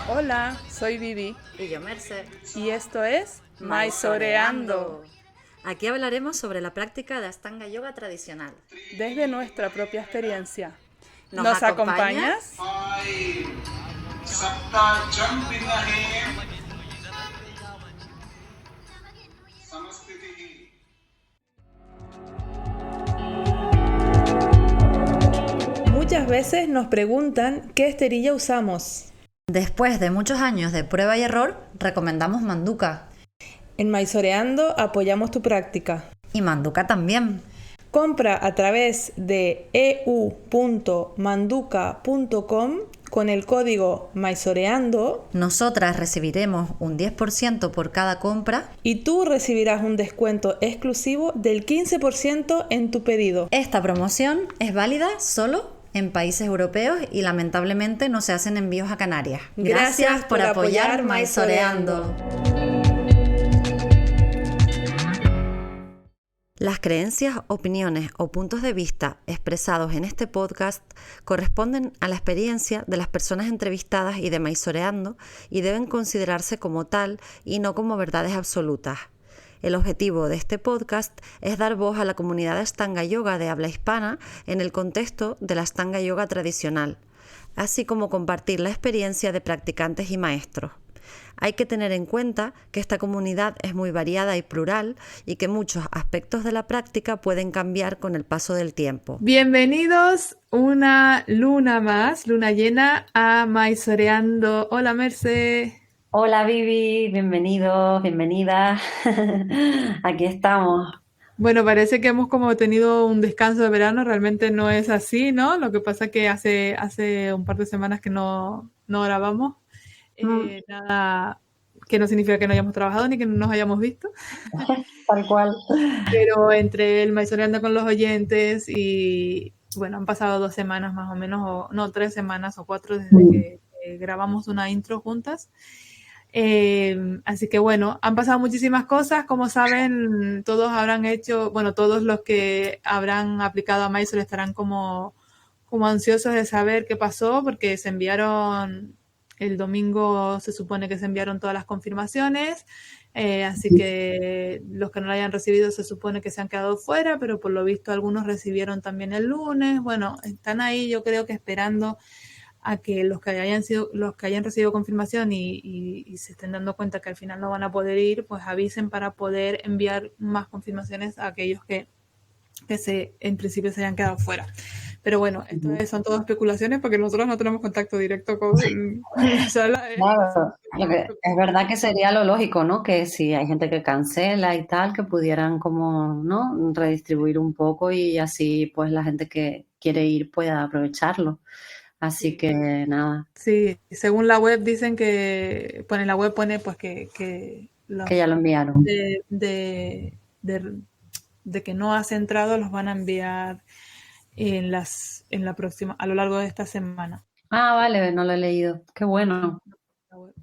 Hola, soy Vivi Y yo, Merced. y esto es Maizoreando, Aquí hablaremos sobre la práctica de Ashtanga Yoga tradicional. desde nuestra propia experiencia. ¿Nos ¿Nos acompaña? acompañas? Muchas veces nos preguntan qué esterilla usamos. Después de muchos años de prueba y error, recomendamos Manduka. En Maizoreando apoyamos tu práctica. Y Manduka también. Compra a través de eu.manduka.com con el código Maizoreando Nosotras recibiremos un 10% por cada compra. y tú recibirás un descuento exclusivo del 15% en tu pedido. Esta promoción es válida solo en países europeos y lamentablemente no se hacen envíos a Canarias. Gracias por apoyar Maizoreando. Las creencias, opiniones o puntos de vista expresados en este podcast corresponden a la experiencia de las personas entrevistadas y de Maizoreando y deben considerarse como tal y no como verdades absolutas. El objetivo de este podcast es dar voz a la comunidad de Ashtanga Yoga de habla hispana en el contexto de la Ashtanga Yoga tradicional, así como compartir la experiencia de practicantes y maestros. Hay que tener en cuenta que esta comunidad es muy variada y plural y que muchos aspectos de la práctica pueden cambiar con el paso del tiempo. Bienvenidos una luna más, luna llena, a Maizoreando. Hola, Merce. Hola Vivi, bienvenidos, bienvenida. Aquí estamos. Bueno, parece que hemos como tenido un descanso de verano, realmente no es así, ¿no? Lo que pasa es que hace un par de semanas que no grabamos. Nada, que no significa que no hayamos trabajado ni que no nos hayamos visto. Tal cual. Pero entre el Maizoreando con los oyentes y, bueno, han pasado 2 semanas más o menos, o no, 3 semanas o 4 desde que grabamos una intro juntas. Así que bueno, han pasado muchísimas cosas. Como saben, todos habrán hecho, bueno, todos los que habrán aplicado a Mysore estarán como ansiosos de saber qué pasó, porque se enviaron, el domingo se supone que se enviaron todas las confirmaciones, así que los que no lo hayan recibido se supone que se han quedado fuera, pero por lo visto algunos recibieron también el lunes. Bueno, están ahí, yo creo que esperando a que los que hayan recibido confirmación y se estén dando cuenta que al final no van a poder ir, pues avisen para poder enviar más confirmaciones a aquellos que en principio se hayan quedado fuera. Pero bueno, esto son todas especulaciones porque nosotros no tenemos contacto directo con la sala. Claro, es verdad que sería lo lógico, ¿no? Que si hay gente que cancela y tal, que pudieran como, ¿no? Redistribuir un poco y así pues la gente que quiere ir pueda aprovecharlo. Así que nada. Sí, según la web dicen que, la web pone pues que los Que ya lo enviaron. de que no has entrado los van a enviar en la próxima, a lo largo de esta semana. Ah, vale, no lo he leído. Qué bueno.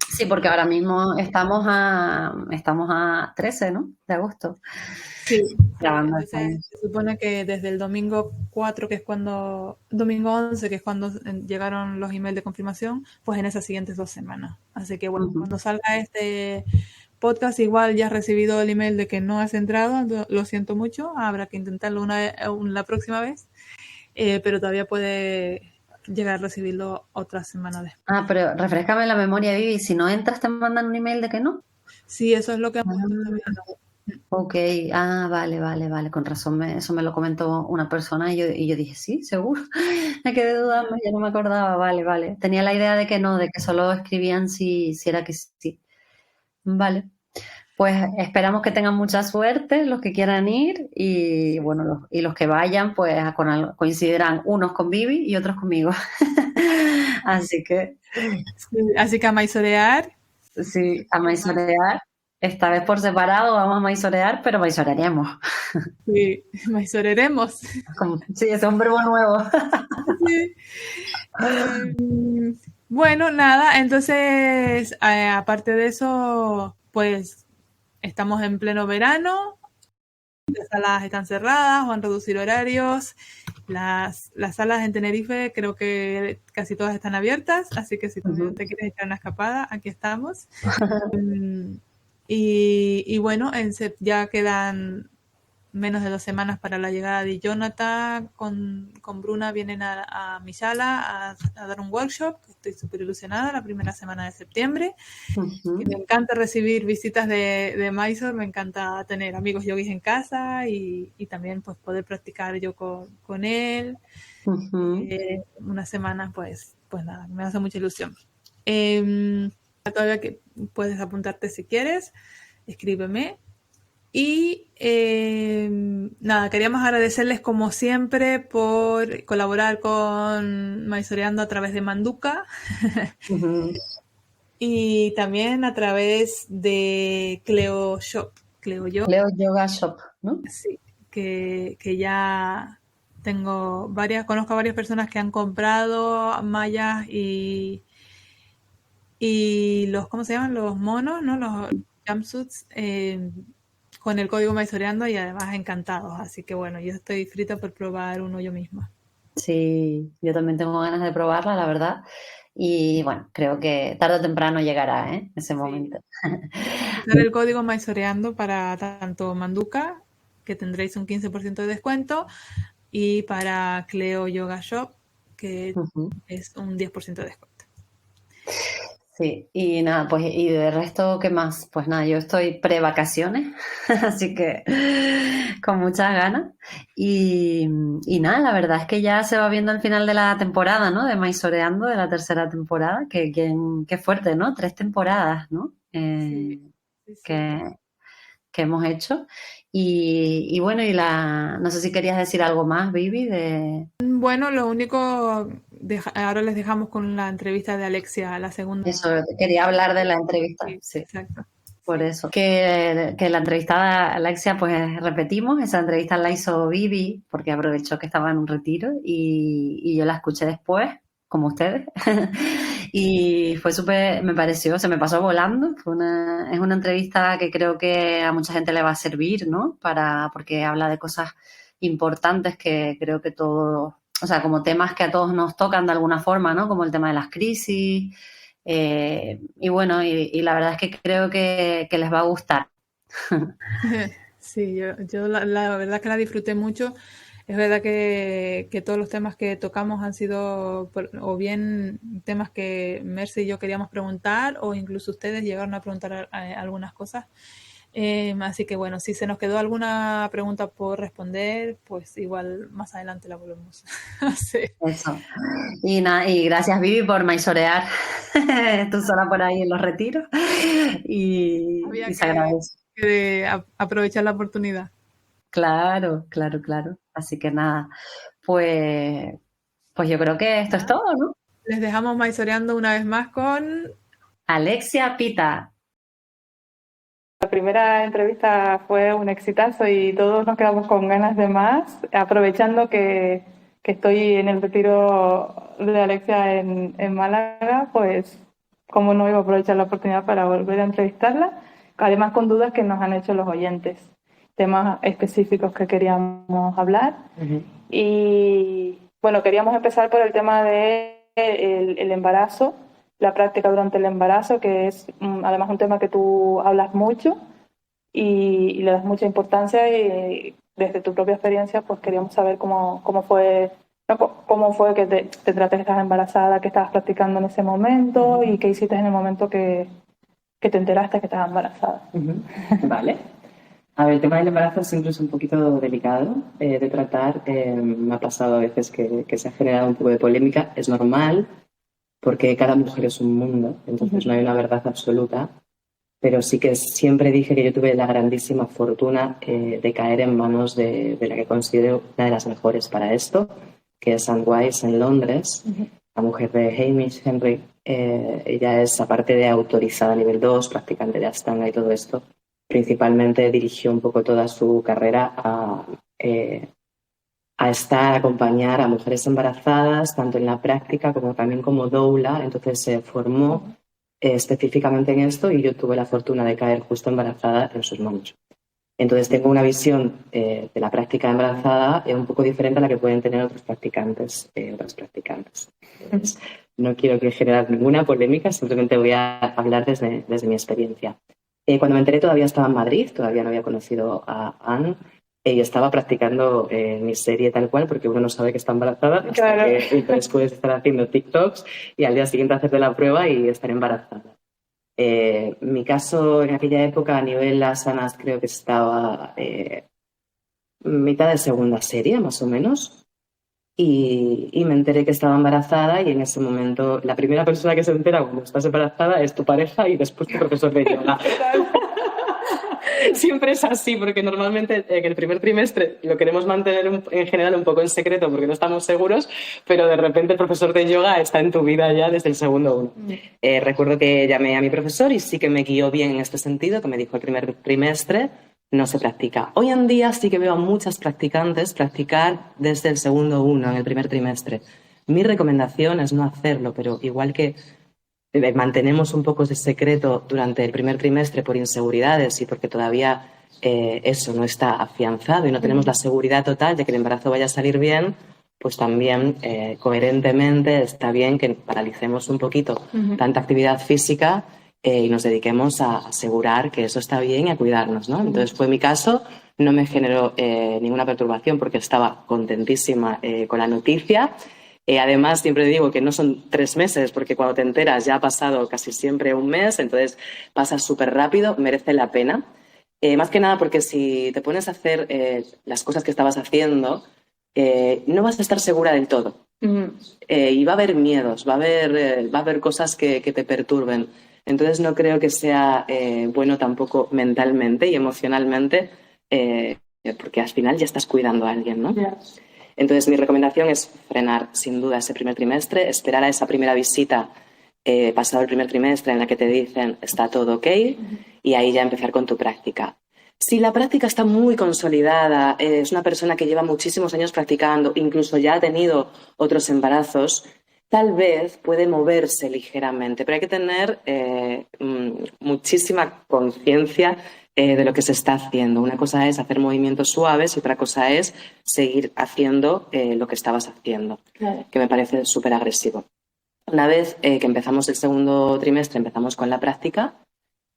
Sí, porque ahora mismo estamos a 13, ¿no? De agosto. Sí, Grabando entonces se supone que desde el domingo 4, domingo 11, que es cuando llegaron los emails de confirmación, pues en esas siguientes 2 semanas. Así que bueno, cuando salga este podcast, igual ya has recibido el email de que no has entrado, lo siento mucho, habrá que intentarlo la próxima vez, pero todavía puede llegar a recibirlo otra semana después. Ah, pero refréscame la memoria, Vivi. Si no entras, te mandan un email de que no. Sí, eso es lo que han puesto también en la web. Ok, vale. Con razón, eso me lo comentó una persona y yo dije, sí, seguro. Me quedé dudando, ya no me acordaba. Vale. Tenía la idea de que no, de que solo escribían si era que sí. Vale. Pues esperamos que tengan mucha suerte los que quieran ir y bueno, y los que vayan, pues coincidirán unos con Vivi y otros conmigo. Así que Sí, así que a maizorear. sí, a maizorear. Esta vez por separado vamos a maizorear, pero maizorearemos. Sí, maizorearemos. Sí, es un verbo nuevo. Sí. Bueno, nada, entonces, aparte de eso, pues estamos en pleno verano. Las salas están cerradas o han reducido horarios. Las salas en Tenerife creo que casi todas están abiertas, así que si también te quieres echar una escapada, aquí estamos. Y bueno, ya quedan menos de 2 semanas para la llegada de Jonathan. Con Bruna vienen a mi sala a dar un workshop. Estoy súper ilusionada, la primera semana de septiembre. Y me encanta recibir visitas de Mysore, me encanta tener amigos yogis en casa y también pues poder practicar yo con él. Unas semanas pues nada, me hace mucha ilusión. Todavía que puedes apuntarte si quieres, escríbeme. Y nada, queríamos agradecerles como siempre por colaborar con Mysoreando a través de Manduka y también a través de Cleo Shop, Cleo Yoga Shop, ¿no? Sí, que ya conozco a varias personas que han comprado mallas y los, ¿cómo se llaman? Los monos, ¿no? Los jumpsuits con el código Mysoreando y además encantados. Así que bueno, yo estoy frita por probar uno yo misma. Sí, yo también tengo ganas de probarla, la verdad. Y bueno, creo que tarde o temprano llegará, ese momento. Usar el código Mysoreando para tanto Manduka, que tendréis un 15% de descuento, y para Cleo Yoga Shop, que es un 10% de descuento. Sí, y nada, pues y de resto, ¿qué más? Pues nada, yo estoy pre-vacaciones, así que con muchas ganas. Y nada, la verdad es que ya se va viendo el final de la temporada, ¿no? De Mysoreando, de la tercera temporada, que fuerte, ¿no? 3 temporadas, ¿no? Sí. Que hemos hecho. Y bueno, no sé si querías decir algo más, Vivi, de... Bueno, lo único, ahora les dejamos con la entrevista de Alexia, la segunda. Eso, quería hablar de la entrevista. Sí. Exacto. Por eso. Que la entrevistada Alexia, pues repetimos, esa entrevista la hizo Vivi, porque aprovechó que estaba en un retiro y yo la escuché después, como ustedes. Y fue súper, me pareció, se me pasó volando. Es una entrevista que creo que a mucha gente le va a servir, ¿no? Porque habla de cosas importantes que creo que todos, o sea, como temas que a todos nos tocan de alguna forma, ¿no? Como el tema de las crisis. Y bueno, y la verdad es que creo que les va a gustar. Sí, yo la verdad que la disfruté mucho. Es verdad que todos los temas que tocamos han sido o bien temas que Mercy y yo queríamos preguntar o incluso ustedes llegaron a preguntar algunas cosas. Así que bueno, si se nos quedó alguna pregunta por responder, pues igual más adelante la volvemos a hacer. Eso. Y nada, y gracias Vivi por mysorear tú sola por ahí en los retiros. Y se agradece. Que aprovechar la oportunidad. Claro. Así que nada, pues yo creo que esto es todo, ¿no? Les dejamos mysoreando una vez más con Alexia Pita. La primera entrevista fue un exitazo y todos nos quedamos con ganas de más, aprovechando que estoy en el retiro de Alexia en Málaga, pues cómo no iba a aprovechar la oportunidad para volver a entrevistarla, además con dudas que nos han hecho los oyentes, temas específicos que queríamos hablar. Y bueno, queríamos empezar por el tema de el embarazo, la práctica durante el embarazo, que es además un tema que tú hablas mucho y le das mucha importancia, y desde tu propia experiencia pues queríamos saber cómo fue, ¿no? Cómo fue que te trataste que estabas embarazada, qué estabas practicando en ese momento y qué hiciste en el momento que te enteraste que estabas embarazada. Vale. A ver, el tema del embarazo siempre es un poquito delicado de tratar. Me ha pasado a veces que se ha generado un poco de polémica. Es normal, porque cada mujer es un mundo, entonces no hay una verdad absoluta. Pero sí que siempre dije que yo tuve la grandísima fortuna de caer en manos de la que considero una de las mejores para esto, que es Anne Wise en Londres, la mujer de Hamish Henry. Ella es, aparte de autorizada nivel 2, practicante de Ashtanga y todo esto, principalmente dirigió un poco toda su carrera a acompañar a mujeres embarazadas, tanto en la práctica como también como doula. Entonces se formó específicamente en esto y yo tuve la fortuna de caer justo embarazada en sus manos. Entonces tengo una visión de la práctica embarazada un poco diferente a la que pueden tener otros practicantes, otras practicantes. Entonces, no quiero generar ninguna polémica, simplemente voy a hablar desde mi experiencia. Cuando me enteré todavía estaba en Madrid, todavía no había conocido a Anne y estaba practicando mi serie tal cual, porque uno no sabe que está embarazada hasta Claro. que entonces puedes estar haciendo TikToks y al día siguiente hacerte la prueba y estar embarazada. Mi caso en aquella época a nivel Asanas creo que estaba mitad de segunda serie, más o menos. Y me enteré que estaba embarazada y en ese momento la primera persona que se entera cuando estás embarazada es tu pareja y después tu profesor de yoga. Siempre es así, porque normalmente en el primer trimestre lo queremos mantener en general un poco en secreto porque no estamos seguros, pero de repente el profesor de yoga está en tu vida ya desde el segundo uno. Recuerdo que llamé a mi profesor y sí que me guió bien en este sentido, que me dijo el primer trimestre no se practica. Hoy en día sí que veo a muchas practicantes practicar desde el segundo uno, en el primer trimestre. Mi recomendación es no hacerlo, pero igual que mantenemos un poco de secreto durante el primer trimestre por inseguridades y porque todavía eso no está afianzado y no tenemos la seguridad total de que el embarazo vaya a salir bien, pues también coherentemente está bien que paralicemos un poquito tanta actividad física y nos dediquemos a asegurar que eso está bien y a cuidarnos, ¿no? Entonces fue mi caso, no me generó ninguna perturbación porque estaba contentísima con la noticia. Además, siempre digo que no son 3 meses, porque cuando te enteras ya ha pasado casi siempre un mes, entonces pasa súper rápido, merece la pena. Más que nada porque si te pones a hacer las cosas que estabas haciendo, no vas a estar segura del todo. Y va a haber miedos, va a haber cosas que te perturben. Entonces no creo que sea bueno tampoco mentalmente y emocionalmente, porque al final ya estás cuidando a alguien, ¿no? Yeah. Entonces, mi recomendación es frenar, sin duda, ese primer trimestre, esperar a esa primera visita pasado el primer trimestre en la que te dicen está todo ok y ahí ya empezar con tu práctica. Si la práctica está muy consolidada, es una persona que lleva muchísimos años practicando, incluso ya ha tenido otros embarazos, tal vez puede moverse ligeramente, pero hay que tener muchísima conciencia de lo que se está haciendo. Una cosa es hacer movimientos suaves y otra cosa es seguir haciendo lo que estabas haciendo, claro, que me parece súper agresivo. Una vez que empezamos el segundo trimestre, empezamos con la práctica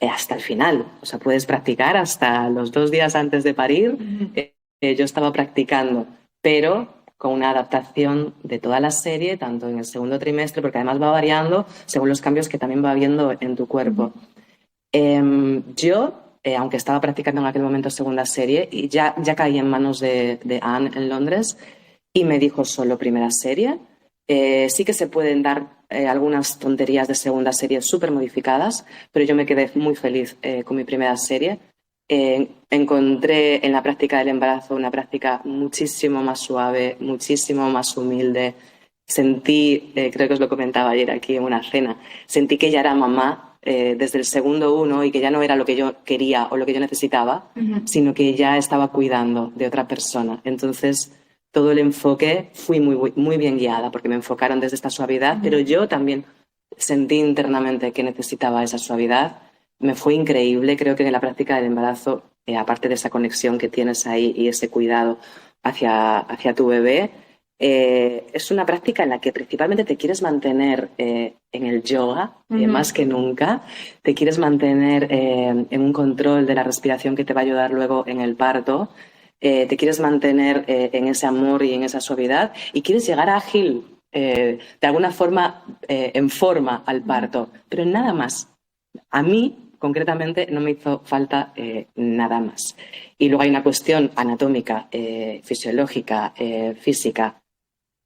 hasta el final. O sea, puedes practicar hasta los 2 días antes de parir. Yo estaba practicando, pero con una adaptación de toda la serie, tanto en el segundo trimestre, porque además va variando según los cambios que también va habiendo en tu cuerpo. Yo aunque estaba practicando en aquel momento segunda serie, y ya caí en manos de Anne en Londres y me dijo solo primera serie. Sí que se pueden dar algunas tonterías de segunda serie súper modificadas, pero yo me quedé muy feliz con mi primera serie. Encontré en la práctica del embarazo una práctica muchísimo más suave, muchísimo más humilde. Sentí, creo que os lo comentaba ayer aquí en una cena, sentí que ya era mamá desde el segundo uno y que ya no era lo que yo quería o lo que yo necesitaba, sino que ya estaba cuidando de otra persona. Entonces, todo el enfoque fui muy bien guiada porque me enfocaron desde esta suavidad, pero yo también sentí internamente que necesitaba esa suavidad. Me fue increíble, creo que en la práctica del embarazo, aparte de esa conexión que tienes ahí y ese cuidado hacia tu bebé, es una práctica en la que principalmente te quieres mantener en el yoga, más que nunca. Te quieres mantener en un control de la respiración que te va a ayudar luego en el parto. Te quieres mantener en ese amor y en esa suavidad y quieres llegar ágil, de alguna forma, en forma al parto, pero nada más. A mí, concretamente, no me hizo falta nada más. Y luego hay una cuestión anatómica, fisiológica, física,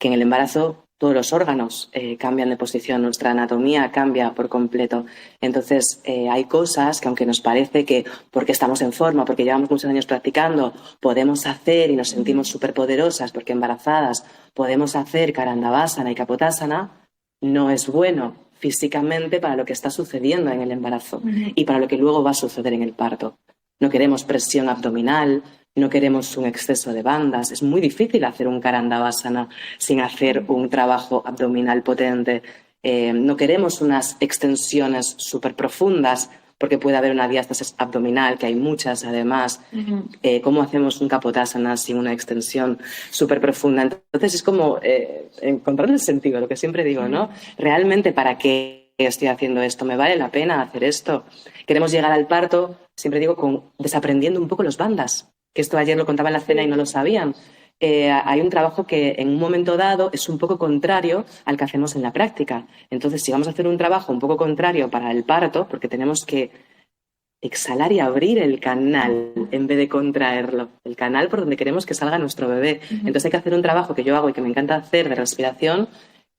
que en el embarazo todos los órganos cambian de posición, nuestra anatomía cambia por completo. Entonces, hay cosas que aunque nos parece que porque estamos en forma, porque llevamos muchos años practicando, podemos hacer y nos sentimos súper poderosas porque embarazadas podemos hacer Karandavasana y Kapotasana, no es bueno físicamente para lo que está sucediendo en el embarazo y para lo que luego va a suceder en el parto. No queremos presión abdominal, no queremos un exceso de bandas. Es muy difícil hacer un Karandavasana sin hacer un trabajo abdominal potente. No queremos unas extensiones súper profundas porque puede haber una diástasis abdominal, que hay muchas además, cómo hacemos un Kapotasana sin una extensión súper profunda. Entonces es como encontrar el sentido, lo que siempre digo, ¿no? Realmente, ¿para qué estoy haciendo esto? ¿Me vale la pena hacer esto? Queremos llegar al parto, siempre digo, desaprendiendo un poco los bandas, que esto ayer lo contaba en la cena y no lo sabían. Hay un trabajo que en un momento dado es un poco contrario al que hacemos en la práctica. Entonces, si vamos a hacer un trabajo un poco contrario para el parto, porque tenemos que exhalar y abrir el canal en vez de contraerlo, el canal por donde queremos que salga nuestro bebé. Entonces hay que hacer un trabajo que yo hago y que me encanta hacer de respiración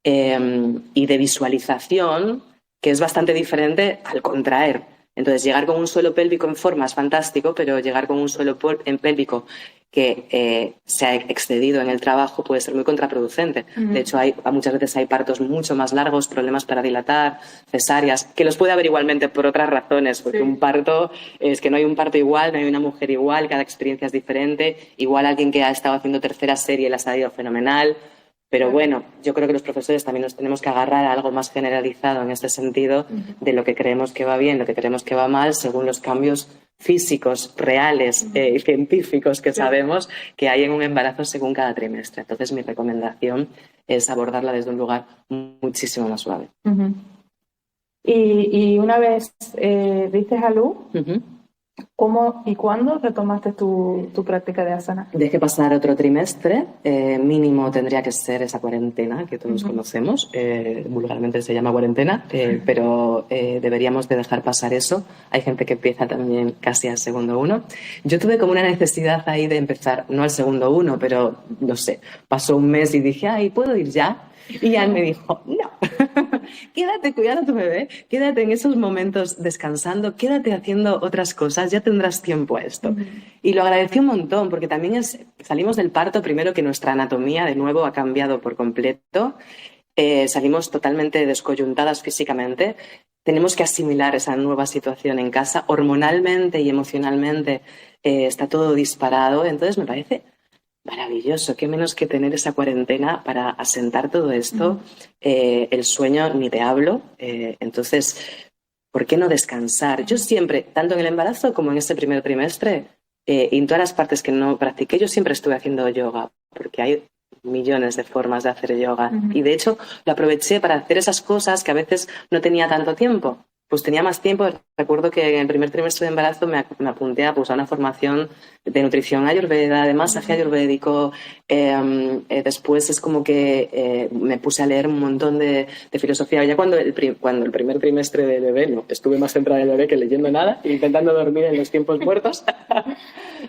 y de visualización, que es bastante diferente al contraer. Entonces, llegar con un suelo pélvico en forma es fantástico, pero llegar con un suelo pélvico que se ha excedido en el trabajo puede ser muy contraproducente. De hecho, muchas veces hay partos mucho más largos, problemas para dilatar, cesáreas, que los puede haber igualmente por otras razones, porque un parto es que no hay un parto igual, no hay una mujer igual, cada experiencia es diferente. Igual alguien que ha estado haciendo tercera serie le ha salido fenomenal. Pero bueno, yo creo que los profesores también nos tenemos que agarrar a algo más generalizado en este sentido de lo que creemos que va bien, lo que creemos que va mal, según los cambios físicos, reales y científicos que sabemos que hay en un embarazo según cada trimestre. Entonces, mi recomendación es abordarla desde un lugar muchísimo más suave. Y una vez diste a luz, ¿cómo y cuándo retomaste tu práctica de asana? Dejé pasar otro trimestre, mínimo tendría que ser esa cuarentena que todos conocemos, vulgarmente se llama cuarentena, pero deberíamos de dejar pasar eso. Hay gente que empieza también casi al segundo 1. Yo tuve como una necesidad ahí de empezar, no al segundo 1, pero no sé, pasó un mes y dije, ay, ¿puedo ir ya? Y Anne me dijo, no, quédate cuidando a tu bebé, quédate en esos momentos descansando, quédate haciendo otras cosas, ya tendrás tiempo a esto. Y lo agradecí un montón, porque también salimos del parto, primero que nuestra anatomía de nuevo ha cambiado por completo, salimos totalmente descoyuntadas físicamente, tenemos que asimilar esa nueva situación en casa, hormonalmente y emocionalmente está todo disparado, entonces me parece maravilloso, qué menos que tener esa cuarentena para asentar todo esto. El sueño ni te hablo, entonces, ¿por qué no descansar? Yo siempre, tanto en el embarazo como en este primer trimestre, y en todas las partes que no practiqué, yo siempre estuve haciendo yoga, porque hay millones de formas de hacer yoga. Y de hecho, lo aproveché para hacer esas cosas que a veces no tenía tanto tiempo. Pues tenía más tiempo. Recuerdo que en el primer trimestre de embarazo me apunté a una formación de nutrición ayurveda, de masaje ayurvédico. Después es como que me puse a leer un montón de filosofía. Ya cuando el primer trimestre de bebé, no, estuve más centrada en el bebé que leyendo nada, intentando dormir en los tiempos muertos.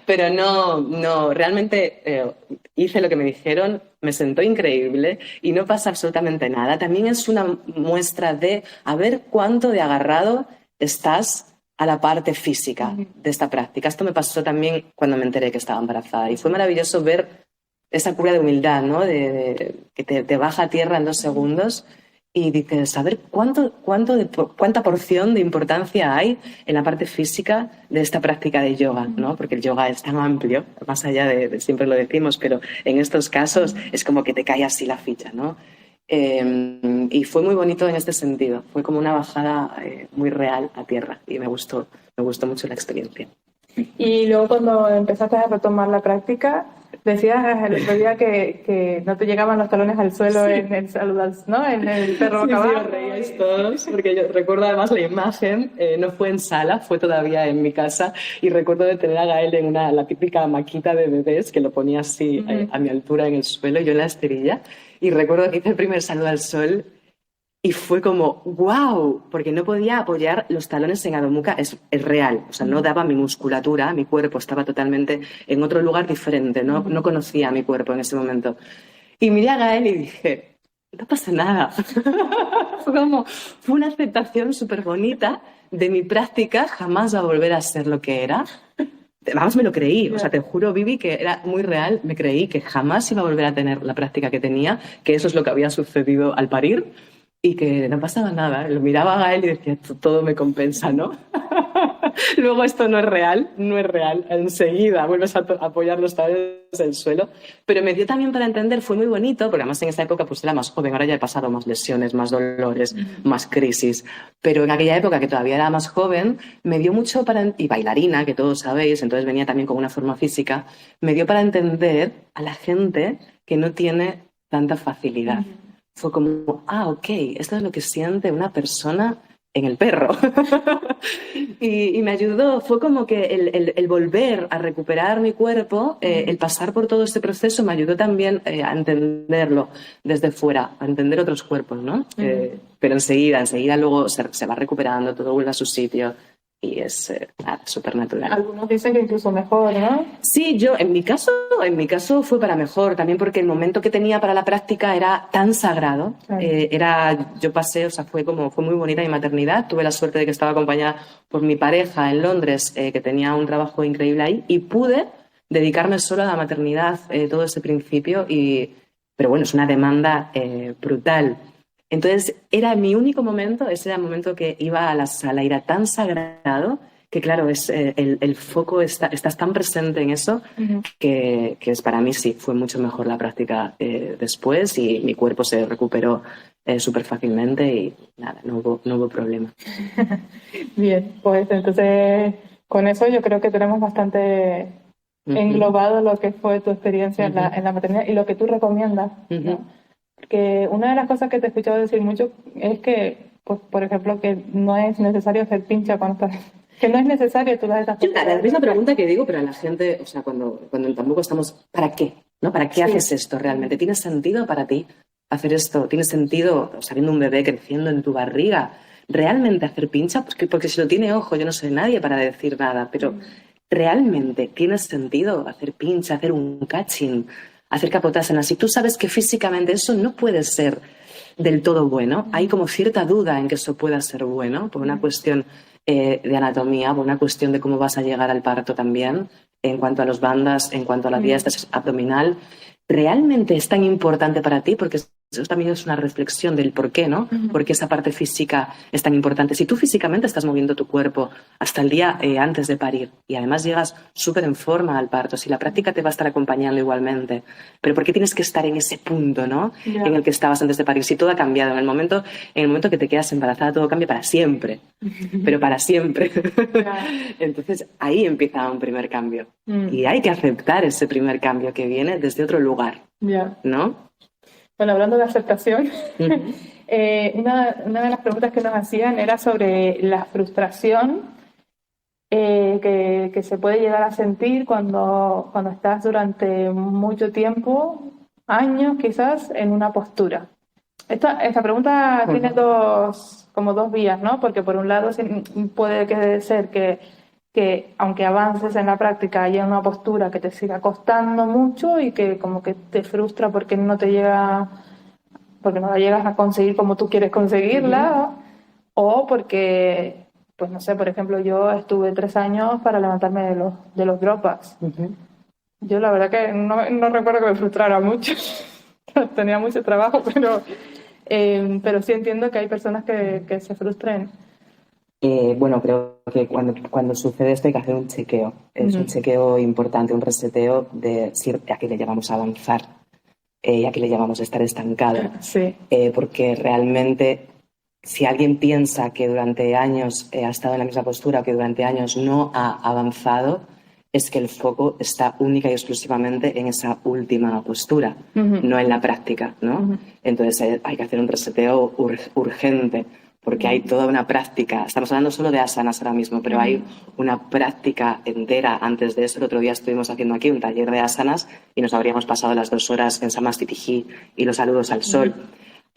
Pero no, realmente hice lo que me dijeron, me sentó increíble y no pasa absolutamente nada. También es una muestra de a ver cuánto de agarrado estás a la parte física de esta práctica. Esto me pasó también cuando me enteré que estaba embarazada y fue maravilloso ver esa cura de humildad, ¿no? Que te baja a tierra en 2 segundos y dices, a ver cuánta porción de importancia hay en la parte física de esta práctica de yoga, ¿no? Porque el yoga es tan amplio, más allá de siempre lo decimos, pero en estos casos es como que te cae así la ficha, ¿no? Y fue muy bonito en este sentido, fue como una bajada muy real a tierra y me gustó mucho la experiencia. Y luego cuando empezaste a retomar la práctica, decías el otro día que no te llegaban los talones al suelo en el saludo, ¿no? En el perro boca abajo. Sí, os reíais todos, porque yo recuerdo además la imagen, no fue en sala, fue todavía en mi casa, y recuerdo de tener a Gael en la típica maquita de bebés, que lo ponía así a mi altura en el suelo, yo en la esterilla, y recuerdo que hice el primer saludo al sol, y fue como, wow, porque no podía apoyar los talones en Adho Mukha, es real, o sea, no daba mi musculatura, mi cuerpo estaba totalmente en otro lugar diferente, no conocía a mi cuerpo en ese momento. Y miré a Gael y dije, no pasa nada. Fue una aceptación súper bonita de mi práctica, jamás va a volver a ser lo que era. Además me lo creí, o sea, te juro, Vivi, que era muy real, me creí que jamás iba a volver a tener la práctica que tenía, que eso es lo que había sucedido al parir. Y que no pasaba nada. Lo miraba a Gael y decía, todo me compensa, ¿no? Luego esto no es real, no es real. Enseguida vuelves a apoyar los talones en el suelo. Pero me dio también para entender, fue muy bonito, porque además en esa época pues era más joven, ahora ya he pasado más lesiones, más dolores, más crisis. Pero en aquella época, que todavía era más joven, me dio mucho para... Y bailarina, que todos sabéis, entonces venía también con una forma física, me dio para entender a la gente que no tiene tanta facilidad. Fue como, ok, esto es lo que siente una persona en el perro. y me ayudó, fue como que el volver a recuperar mi cuerpo, el pasar por todo este proceso me ayudó también a entenderlo desde fuera, a entender otros cuerpos, ¿no? Pero enseguida luego se va recuperando, todo vuelve a su sitio. Y es súper natural. Algunos dicen que incluso mejor, ¿no? Sí, en mi caso fue para mejor, también porque el momento que tenía para la práctica era tan sagrado. Claro. Yo pasé, fue muy bonita mi maternidad. Tuve la suerte de que estaba acompañada por mi pareja en Londres, que tenía un trabajo increíble ahí, y pude dedicarme solo a la maternidad todo ese principio. Pero bueno, es una demanda brutal. Entonces, era mi único momento, ese era el momento que iba a la sala, era tan sagrado que, claro, el foco estás tan presente en eso que es para mí sí, fue mucho mejor la práctica después y mi cuerpo se recuperó súper fácilmente y nada, no hubo problema. Bien, pues entonces con eso yo creo que tenemos bastante englobado lo que fue tu experiencia en la maternidad y lo que tú recomiendas, ¿no? Porque una de las cosas que te he escuchado decir mucho es que, pues, por ejemplo, que no es necesario hacer pincha cuando estás... Que no es necesario todas esas cosas. La misma pregunta que digo, pero a la gente, cuando tampoco estamos... ¿Para qué? ¿No? ¿Para qué haces esto realmente? ¿Tiene sentido para ti hacer esto? ¿Tiene sentido, viendo un bebé creciendo en tu barriga, realmente hacer pincha? Porque si lo tiene, ojo, yo no soy nadie para decir nada, pero ¿realmente tiene sentido hacer pincha, hacer un catching, hacer capotásanas? Si tú sabes que físicamente eso no puede ser del todo bueno, hay como cierta duda en que eso pueda ser bueno, por una cuestión de anatomía, por una cuestión de cómo vas a llegar al parto también, en cuanto a los bandas, en cuanto a la diástasis abdominal. ¿Realmente es tan importante para ti? Porque eso también es una reflexión del por qué, ¿no? ¿Por qué esa parte física es tan importante? Si tú físicamente estás moviendo tu cuerpo hasta el día antes de parir y además llegas súper en forma al parto, si la práctica te va a estar acompañando igualmente, pero ¿por qué tienes que estar en ese punto, ¿no? Yeah. En el que estabas antes de parir? Si todo ha cambiado, en el momento que te quedas embarazada todo cambia para siempre, pero para siempre. Yeah. Entonces ahí empieza un primer cambio y hay que aceptar ese primer cambio que viene desde otro lugar, ¿no? Bueno, hablando de aceptación, una de las preguntas que nos hacían era sobre la frustración que se puede llegar a sentir cuando estás durante mucho tiempo, años quizás, en una postura. Esta pregunta tiene dos vías, ¿no? Porque por un lado puede ser que aunque avances en la práctica haya una postura que te siga costando mucho y que como que te frustra porque no la llegas a conseguir como tú quieres conseguirla, o porque, pues no sé, por ejemplo, yo estuve 3 años para levantarme de los dropbacks. Yo la verdad que no recuerdo que me frustrara mucho, tenía mucho trabajo, pero sí entiendo que hay personas que se frustren. Bueno, creo que cuando sucede esto hay que hacer un chequeo. Es un chequeo importante, un reseteo de a qué le llamamos avanzar y a qué le llamamos estar estancado. Sí. Porque realmente, si alguien piensa que durante años ha estado en la misma postura o que durante años no ha avanzado, es que el foco está única y exclusivamente en esa última postura, no en la práctica, ¿no? Entonces hay que hacer un reseteo urgente. Porque hay toda una práctica, estamos hablando solo de asanas ahora mismo, pero hay una práctica entera antes de eso. El otro día estuvimos haciendo aquí un taller de asanas y nos habríamos pasado las 2 horas en Samastitihi y los saludos al sol.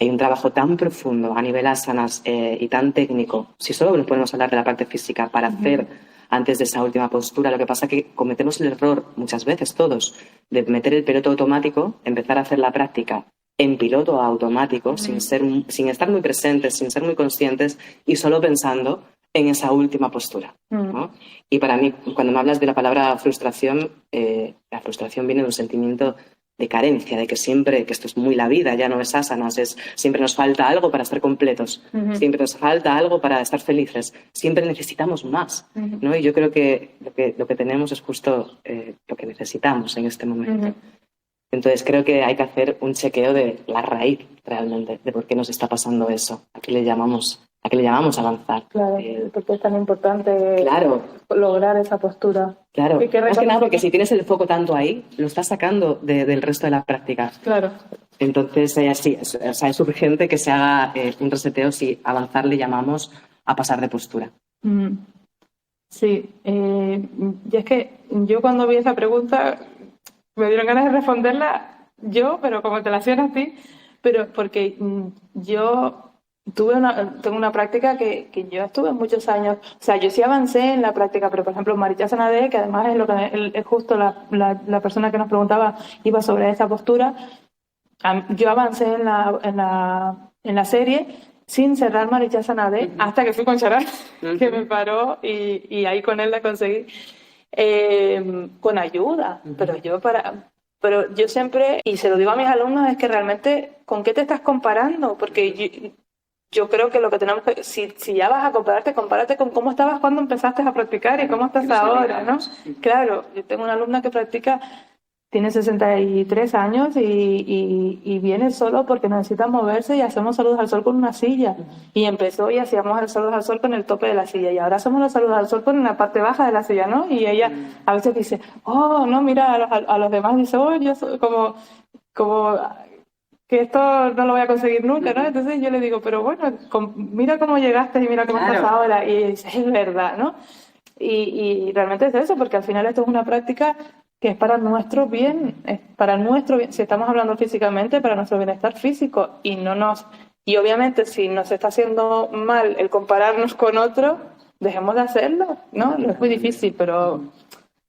Hay un trabajo tan profundo a nivel asanas y tan técnico, si solo nos podemos hablar de la parte física, para hacer antes de esa última postura. Lo que pasa es que cometemos el error, muchas veces todos, de meter el piloto automático, empezar a hacer la práctica en piloto automático, sin estar muy presentes, sin ser muy conscientes y solo pensando en esa última postura, ¿no? Y para mí, cuando me hablas de la palabra frustración, la frustración viene de un sentimiento de carencia, de que siempre, que esto es muy la vida, ya no es asanas, siempre nos falta algo para estar completos, siempre nos falta algo para estar felices, siempre necesitamos más, ¿no? Y yo creo que lo que tenemos es justo lo que necesitamos en este momento. Entonces creo que hay que hacer un chequeo de la raíz realmente, de por qué nos está pasando eso, a qué le llamamos avanzar. Claro, porque es tan importante lograr esa postura. Claro, más que nada porque si tienes el foco tanto ahí, lo estás sacando del resto de las prácticas. Claro. Entonces, sí, es urgente que se haga un reseteo si avanzar le llamamos a pasar de postura. Sí, y es que yo cuando vi esa pregunta me dieron ganas de responderla yo, pero como te la hacían a ti, pero porque yo tengo una práctica que yo estuve muchos años, o sea, yo sí avancé en la práctica, pero por ejemplo Marichasana D, que además es lo que es justo la persona que nos preguntaba iba sobre esa postura, yo avancé en la serie sin cerrar Marichasana D hasta que fui con Charan, que me paró y ahí con él la conseguí con ayuda, pero yo siempre, y se lo digo a mis alumnos, es que realmente ¿con qué te estás comparando? Porque yo creo que lo que tenemos que, si ya vas a compararte, compárate con cómo estabas cuando empezaste a practicar y cómo estás ahora, ¿no? Claro, yo tengo una alumna que practica, tiene 63 años y viene solo porque necesita moverse y hacemos saludos al sol con una silla. Y empezó y hacíamos el saludos al sol con el tope de la silla y ahora hacemos los saludos al sol con la parte baja de la silla, ¿no? Y ella a veces dice, oh, no, mira, a los demás dice, oh, yo soy como que esto no lo voy a conseguir nunca, ¿no? Entonces yo le digo, pero bueno, mira cómo llegaste y mira cómo estás ahora. Y dice, es verdad, ¿no? Y realmente es eso, porque al final esto es una práctica que es para nuestro bien, si estamos hablando físicamente, para nuestro bienestar físico y obviamente si nos está haciendo mal el compararnos con otro, dejemos de hacerlo, ¿no? No es muy difícil, pero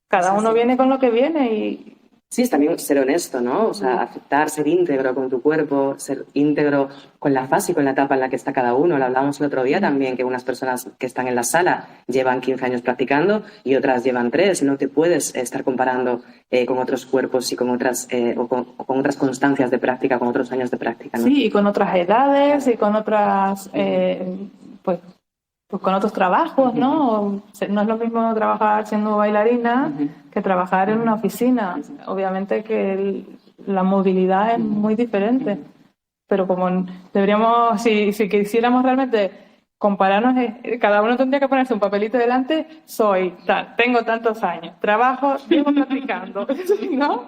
cada uno viene con lo que viene y... Sí, es también ser honesto, ¿no? O sea, aceptar, ser íntegro con tu cuerpo, ser íntegro con la fase y con la etapa en la que está cada uno. Lo hablábamos el otro día también, que unas personas que están en la sala llevan 15 años practicando y otras llevan 3. No te puedes estar comparando con otros cuerpos y con otras con otras constancias de práctica, con otros años de práctica, ¿no? Sí, y con otras edades y con otras... pues con otros trabajos, ¿no? No es lo mismo trabajar siendo bailarina que trabajar en una oficina. Obviamente que la movilidad es muy diferente, pero como deberíamos, si quisiéramos realmente compararnos, cada uno tendría que ponerse un papelito delante, tengo tantos años, trabajo, llevo practicando, ¿no?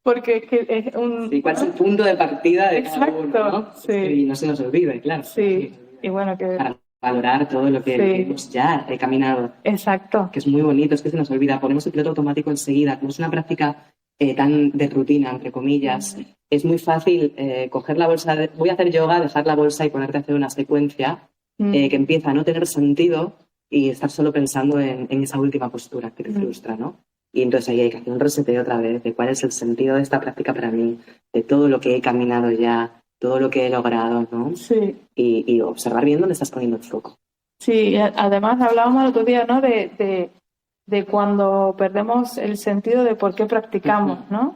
Porque es que es un... Sí, ¿cuál es el punto de partida de cada uno, ¿no? Sí. Y no se nos olvide, claro. Sí, y bueno, que... Para valorar todo lo que hemos ya caminado. Exacto. Que es muy bonito, es que se nos olvida. Ponemos el piloto automático enseguida. Como es una práctica tan de rutina, entre comillas, es muy fácil coger la bolsa, voy a hacer yoga, dejar la bolsa y ponerte a hacer una secuencia que empieza a no tener sentido y estar solo pensando en esa última postura que te frustra, ¿no? Y entonces ahí hay que hacer un reseteo otra vez de cuál es el sentido de esta práctica para mí, de todo lo que he caminado ya, todo lo que he logrado, ¿no? Sí. Y observar bien dónde estás poniendo el foco. Sí, además hablábamos el otro día, ¿no? De cuando perdemos el sentido de por qué practicamos, ¿no?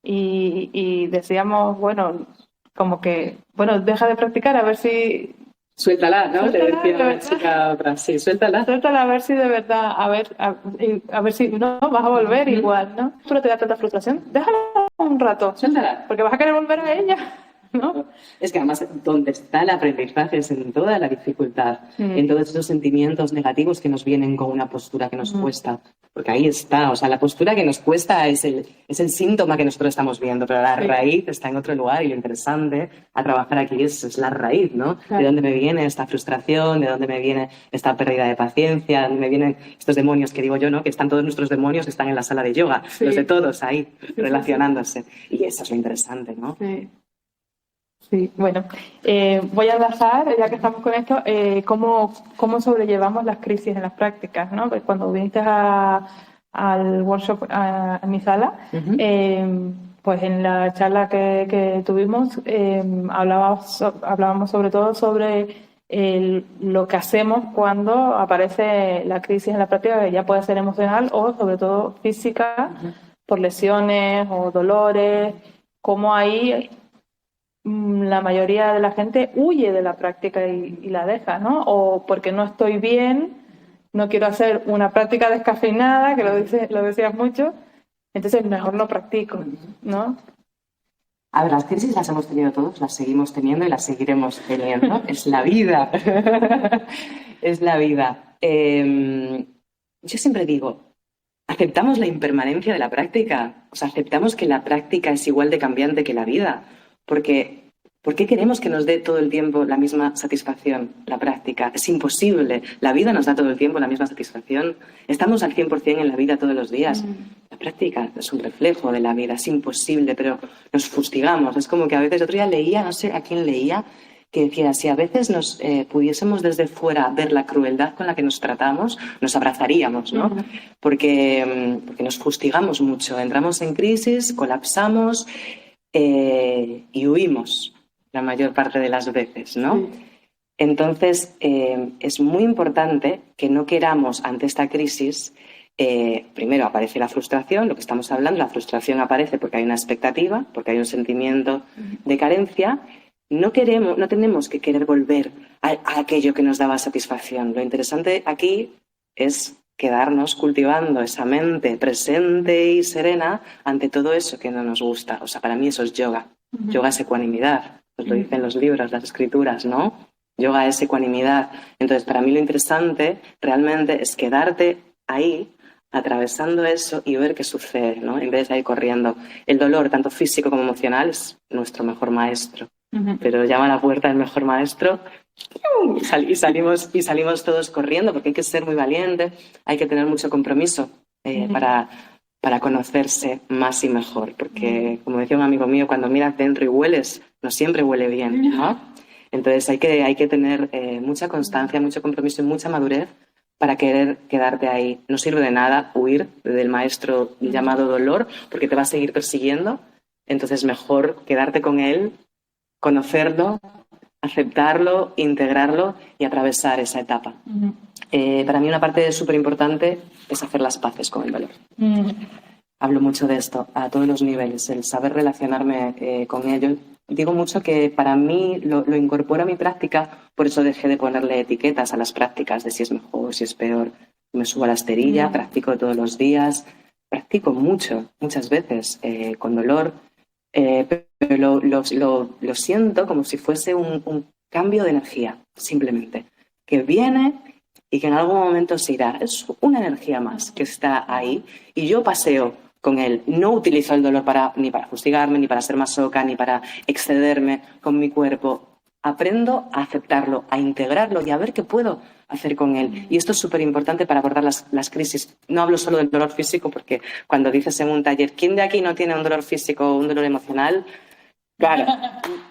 Y decíamos, bueno, como que, bueno, deja de practicar a ver si... Suéltala, ¿no? Le decía a la chica otra, sí, suéltala. Suéltala a ver si de verdad, a ver si no, vas a volver igual, ¿no? Tú no te da tanta frustración, déjala un rato. Suéltala. Porque vas a querer volver a ella. ¿No? Es que además donde está el aprendizaje es en toda la dificultad, en todos esos sentimientos negativos que nos vienen con una postura que nos cuesta, porque ahí está, o sea, la postura que nos cuesta es el síntoma que nosotros estamos viendo, pero la raíz está en otro lugar y lo interesante a trabajar aquí es la raíz, ¿no? Claro. De dónde me viene esta frustración, de dónde me viene esta pérdida de paciencia, de dónde me vienen estos demonios que digo yo, ¿no? Que están todos nuestros demonios que están en la sala de yoga, los de todos ahí, relacionándose. Y eso es lo interesante, ¿no? Sí. Sí, bueno, voy a enlazar, ya que estamos con esto, cómo sobrellevamos las crisis en las prácticas, ¿no? Pues cuando viniste al workshop a mi sala, pues en la charla que tuvimos hablábamos sobre todo sobre lo que hacemos cuando aparece la crisis en la práctica, que ya puede ser emocional o sobre todo física, por lesiones o dolores, cómo ahí la mayoría de la gente huye de la práctica y la deja, ¿no? O porque no estoy bien, no quiero hacer una práctica descafeinada, que lo decías mucho, entonces mejor no practico, ¿no? A ver, las crisis las hemos tenido todos, las seguimos teniendo y las seguiremos teniendo. Es la vida. Es la vida. Yo siempre digo, aceptamos la impermanencia de la práctica. O sea, aceptamos que la práctica es igual de cambiante que la vida. Porque, ¿por qué queremos que nos dé todo el tiempo la misma satisfacción la práctica? Es imposible. La vida nos da todo el tiempo la misma satisfacción. Estamos al 100% en la vida todos los días. La práctica es un reflejo de la vida, es imposible, pero nos fustigamos. Es como que a veces, otro día leía, no sé a quién leía, que decía, si a veces nos pudiésemos desde fuera ver la crueldad con la que nos tratamos, nos abrazaríamos, ¿no? Porque nos fustigamos mucho, entramos en crisis, colapsamos y huimos la mayor parte de las veces, ¿no? Entonces, es muy importante que no queramos ante esta crisis. Primero aparece la frustración, lo que estamos hablando, la frustración aparece porque hay una expectativa, porque hay un sentimiento de carencia. No tenemos que querer volver a aquello que nos daba satisfacción. Lo interesante aquí es quedarnos cultivando esa mente presente y serena ante todo eso que no nos gusta. O sea, para mí eso es yoga. Yoga es ecuanimidad, nos lo dicen los libros, las escrituras, ¿no? Yoga es ecuanimidad. Entonces, para mí lo interesante realmente es quedarte ahí, atravesando eso y ver qué sucede, ¿no? En vez de ir corriendo. El dolor, tanto físico como emocional, es nuestro mejor maestro. Pero llama a la puerta el mejor maestro y salimos todos corriendo, porque hay que ser muy valiente, hay que tener mucho compromiso para conocerse más y mejor. Porque, como decía un amigo mío, cuando miras dentro y hueles, no siempre huele bien, ¿no? Entonces hay que tener mucha constancia, mucho compromiso y mucha madurez para querer quedarte ahí. No sirve de nada huir del maestro llamado dolor, porque te va a seguir persiguiendo. Entonces mejor quedarte con él, conocerlo, aceptarlo, integrarlo y atravesar esa etapa. Para mí una parte súper importante es hacer las paces con el dolor. Hablo mucho de esto a todos los niveles, el saber relacionarme con ello. Digo mucho que para mí lo incorporo a mi práctica, por eso dejé de ponerle etiquetas a las prácticas de si es mejor, si es peor. Me subo a la esterilla, practico todos los días, practico muchas veces con dolor, pero lo siento como si fuese un cambio de energía, simplemente, que viene y que en algún momento se irá. Es una energía más que está ahí y yo paseo con él. No utilizo el dolor ni para fustigarme, ni para ser masoca, ni para excederme con mi cuerpo. Aprendo a aceptarlo, a integrarlo y a ver qué puedo hacer con él. Y esto es súper importante para abordar las crisis. No hablo solo del dolor físico, porque cuando dices en un taller, ¿quién de aquí no tiene un dolor físico o un dolor emocional? Claro,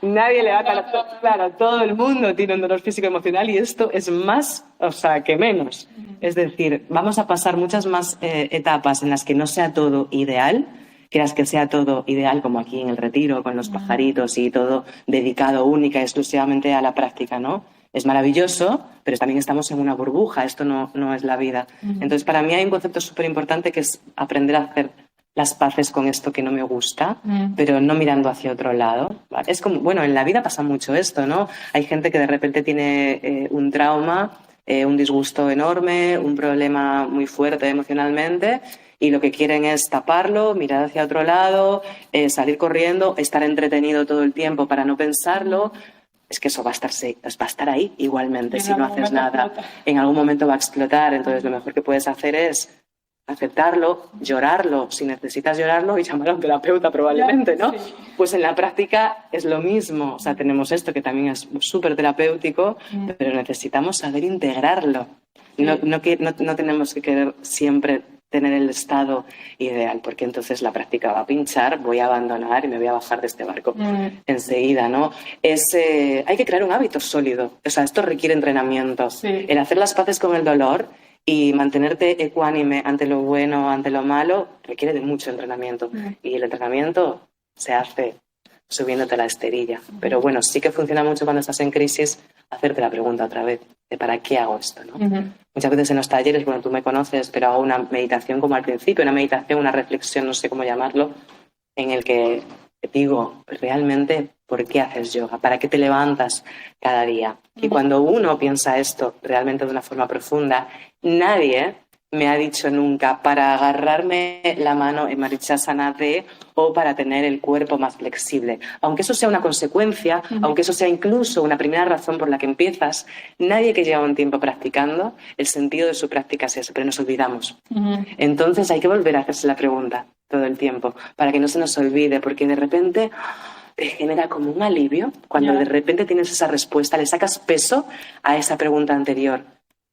nadie le va a... Claro, todo el mundo tiene un dolor físico emocional y esto es más, o sea, que menos. Es decir, vamos a pasar muchas más etapas en las que no sea todo ideal, que las que sea todo ideal, como aquí en el retiro, con los pajaritos y todo dedicado única y exclusivamente a la práctica, ¿no? Es maravilloso, pero también estamos en una burbuja, esto no es la vida. Entonces, para mí hay un concepto súper importante que es aprender a hacer las paces con esto que no me gusta, pero no mirando hacia otro lado. Es como, bueno, en la vida pasa mucho esto, ¿no? Hay gente que de repente tiene un trauma, un disgusto enorme, un problema muy fuerte emocionalmente y lo que quieren es taparlo, mirar hacia otro lado, salir corriendo, estar entretenido todo el tiempo para no pensarlo. Es que eso va a estar ahí igualmente si no haces nada. En algún momento va a explotar, entonces lo mejor que puedes hacer es aceptarlo, llorarlo, si necesitas llorarlo y llamar a un terapeuta probablemente, ¿no? Sí. Pues en la práctica es lo mismo, o sea, tenemos esto que también es súper terapéutico, pero necesitamos saber integrarlo. No tenemos que querer siempre tener el estado ideal, porque entonces la práctica va a pinchar, voy a abandonar y me voy a bajar de este barco enseguida, ¿no? Hay que crear un hábito sólido, o sea, esto requiere entrenamiento. Sí. El hacer las paces con el dolor y mantenerte ecuánime ante lo bueno, ante lo malo, requiere de mucho entrenamiento. Y el entrenamiento se hace subiéndote la esterilla. Pero bueno, sí que funciona mucho cuando estás en crisis hacerte la pregunta otra vez de ¿para qué hago esto? ¿No? Muchas veces en los talleres, bueno, tú me conoces, pero hago una meditación como al principio, una meditación, una reflexión, no sé cómo llamarlo, en el que digo, realmente, ¿por qué haces yoga? ¿Para qué te levantas cada día? Y cuando uno piensa esto realmente de una forma profunda, nadie me ha dicho nunca para agarrarme la mano en Marichasana D o para tener el cuerpo más flexible. Aunque eso sea una consecuencia, aunque eso sea incluso una primera razón por la que empiezas, nadie que lleva un tiempo practicando, el sentido de su práctica es ese, pero nos olvidamos. Entonces hay que volver a hacerse la pregunta todo el tiempo para que no se nos olvide, porque de repente te genera como un alivio cuando de repente tienes esa respuesta, le sacas peso a esa pregunta anterior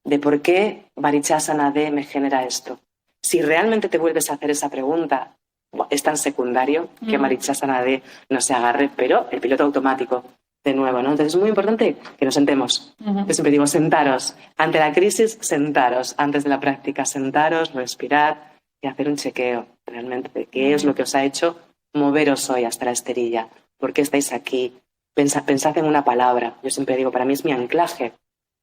de por qué Marichasana D me genera esto. Si realmente te vuelves a hacer esa pregunta, es tan secundario que Marichasana D no se agarre, pero el piloto automático, de nuevo, ¿no? Entonces es muy importante que nos sentemos. Yo siempre digo, sentaros. Ante la crisis, sentaros. Antes de la práctica, sentaros, respirad y hacer un chequeo realmente de qué es lo que os ha hecho moveros hoy hasta la esterilla. ¿Por qué estáis aquí? Pensad en una palabra. Yo siempre digo, para mí es mi anclaje.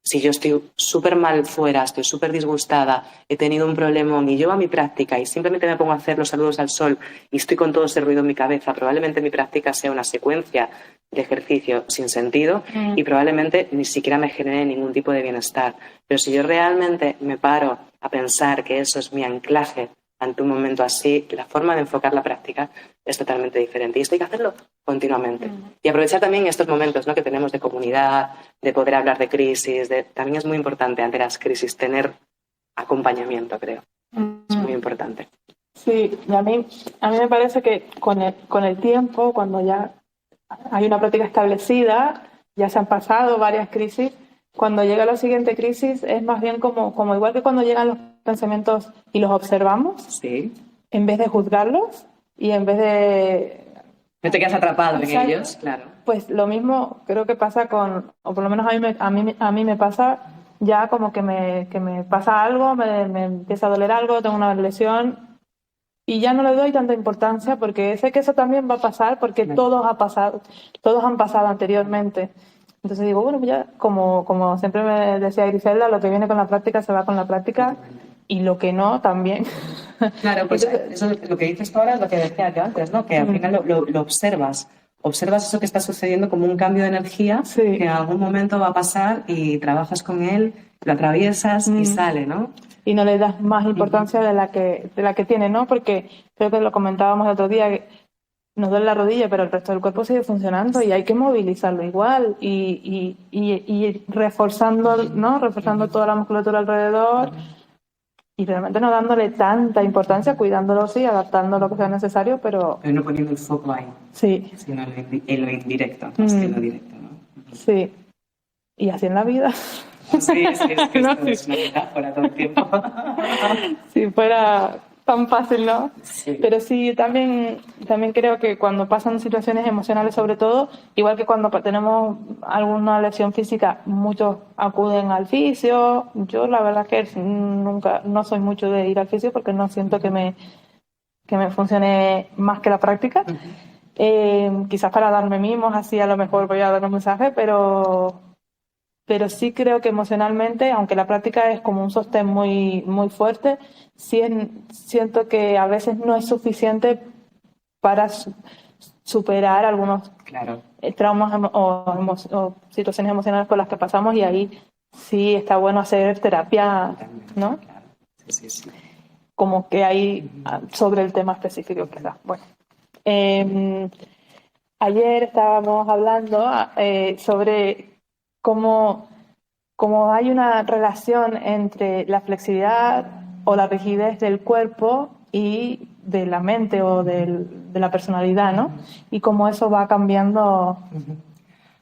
Si yo estoy súper mal fuera, estoy súper disgustada, he tenido un problemón y yo a mi práctica y simplemente me pongo a hacer los saludos al sol y estoy con todo ese ruido en mi cabeza, probablemente mi práctica sea una secuencia de ejercicio sin sentido y probablemente ni siquiera me genere ningún tipo de bienestar. Pero si yo realmente me paro a pensar que eso es mi anclaje ante un momento así, la forma de enfocar la práctica es totalmente diferente. Y esto hay que hacerlo continuamente. Y aprovechar también estos momentos, ¿no?, que tenemos de comunidad, de poder hablar de crisis. También es muy importante ante las crisis tener acompañamiento, creo. Es muy importante. Sí, y a mí me parece que con el tiempo, cuando ya hay una práctica establecida, ya se han pasado varias crisis, cuando llega la siguiente crisis es más bien como igual que cuando llegan los pensamientos y los observamos, Sí. en vez de juzgarlos y en vez de... No te quedas atrapado Exacto. en ellos, claro. Pues lo mismo creo que pasa o por lo menos a mí me pasa ya como que me pasa algo, me empieza a doler algo, tengo una lesión y ya no le doy tanta importancia porque sé que eso también va a pasar porque todos han pasado anteriormente. Entonces digo, bueno, pues ya como siempre me decía Griselda, lo que viene con la práctica se va con la práctica y lo que no también. Claro, pues eso, lo que dices tú ahora es lo que decía yo antes, ¿no? Que al final lo observas. Observas eso que está sucediendo como un cambio de energía que en algún momento va a pasar y trabajas con él, lo atraviesas y sale, ¿no? Y no le das más importancia de la que tiene, ¿no? Porque creo que lo comentábamos el otro día, que nos duele la rodilla, pero el resto del cuerpo sigue funcionando y hay que movilizarlo igual y reforzando, ¿no? Reforzando toda la musculatura alrededor y realmente no dándole tanta importancia, cuidándolo sí, adaptando lo que sea necesario, pero no poniendo el foco ahí, sí, sino en lo indirecto, más que en lo directo, ¿no? Sí. Y así en la vida. Sí, es que No, esto es una metáfora todo el tiempo. Si fuera tan fácil, ¿no? Sí. Pero sí, también creo que cuando pasan situaciones emocionales, sobre todo, igual que cuando tenemos alguna lesión física, muchos acuden al fisio. Yo la verdad que nunca, no soy mucho de ir al fisio porque no siento que me funcione más que la práctica. Quizás para darme mimos, así a lo mejor voy a dar un mensaje, pero sí creo que emocionalmente, aunque la práctica es como un sostén muy, muy fuerte, sí siento que a veces no es suficiente para superar algunos traumas o situaciones emocionales por las que pasamos y ahí sí está bueno hacer terapia, ¿no? Claro. Sí. Como que hay sobre el tema específico quizás. Bueno. Ayer estábamos hablando sobre cómo hay una relación entre la flexibilidad o la rigidez del cuerpo y de la mente o de la personalidad, ¿no? Y cómo eso va cambiando.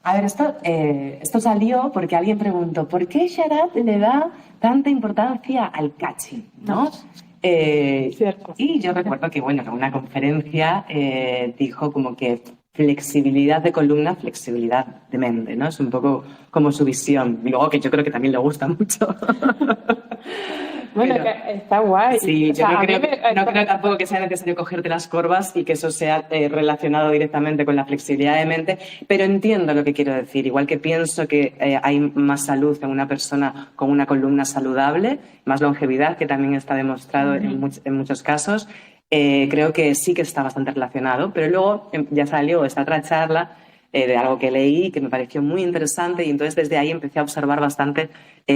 A ver, esto salió porque alguien preguntó ¿por qué Sharat le da tanta importancia al catching, ¿no? Cierto. Y yo recuerdo que, bueno, en una conferencia dijo como que flexibilidad de columna, flexibilidad de mente, ¿no? Es un poco como su visión. Y luego que yo creo que también le gusta mucho. Bueno, Pero, que está guay. sí, O sea, yo a mí no creo tampoco que sea necesario cogerte las corvas y que eso sea relacionado directamente con la flexibilidad de mente, pero entiendo lo que quiero decir. Igual que pienso que hay más salud en una persona con una columna saludable, más longevidad, que también está demostrado en muchos casos, creo que sí que está bastante relacionado. Pero luego ya salió esta otra charla de algo que leí que me pareció muy interesante y entonces desde ahí empecé a observar bastante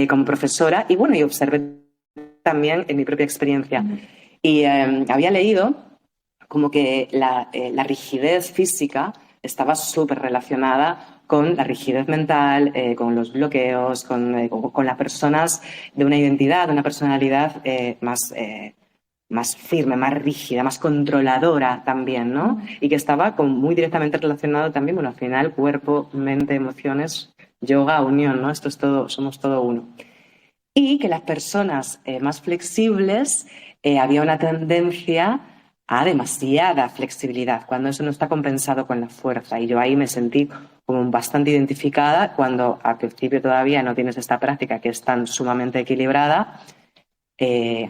como profesora y bueno, y observé también en mi propia experiencia. Y había leído como que la rigidez física estaba súper relacionada con la rigidez mental, con los bloqueos, con las personas de una identidad, de una personalidad más firme, más rígida, más controladora también, ¿no? Y que estaba muy directamente relacionado también, bueno, al final, cuerpo, mente, emociones, yoga, unión, ¿no? Esto es todo, somos todo uno. Y que las personas más flexibles había una tendencia a demasiada flexibilidad, cuando eso no está compensado con la fuerza. Y yo ahí me sentí como bastante identificada cuando al principio todavía no tienes esta práctica que es tan sumamente equilibrada.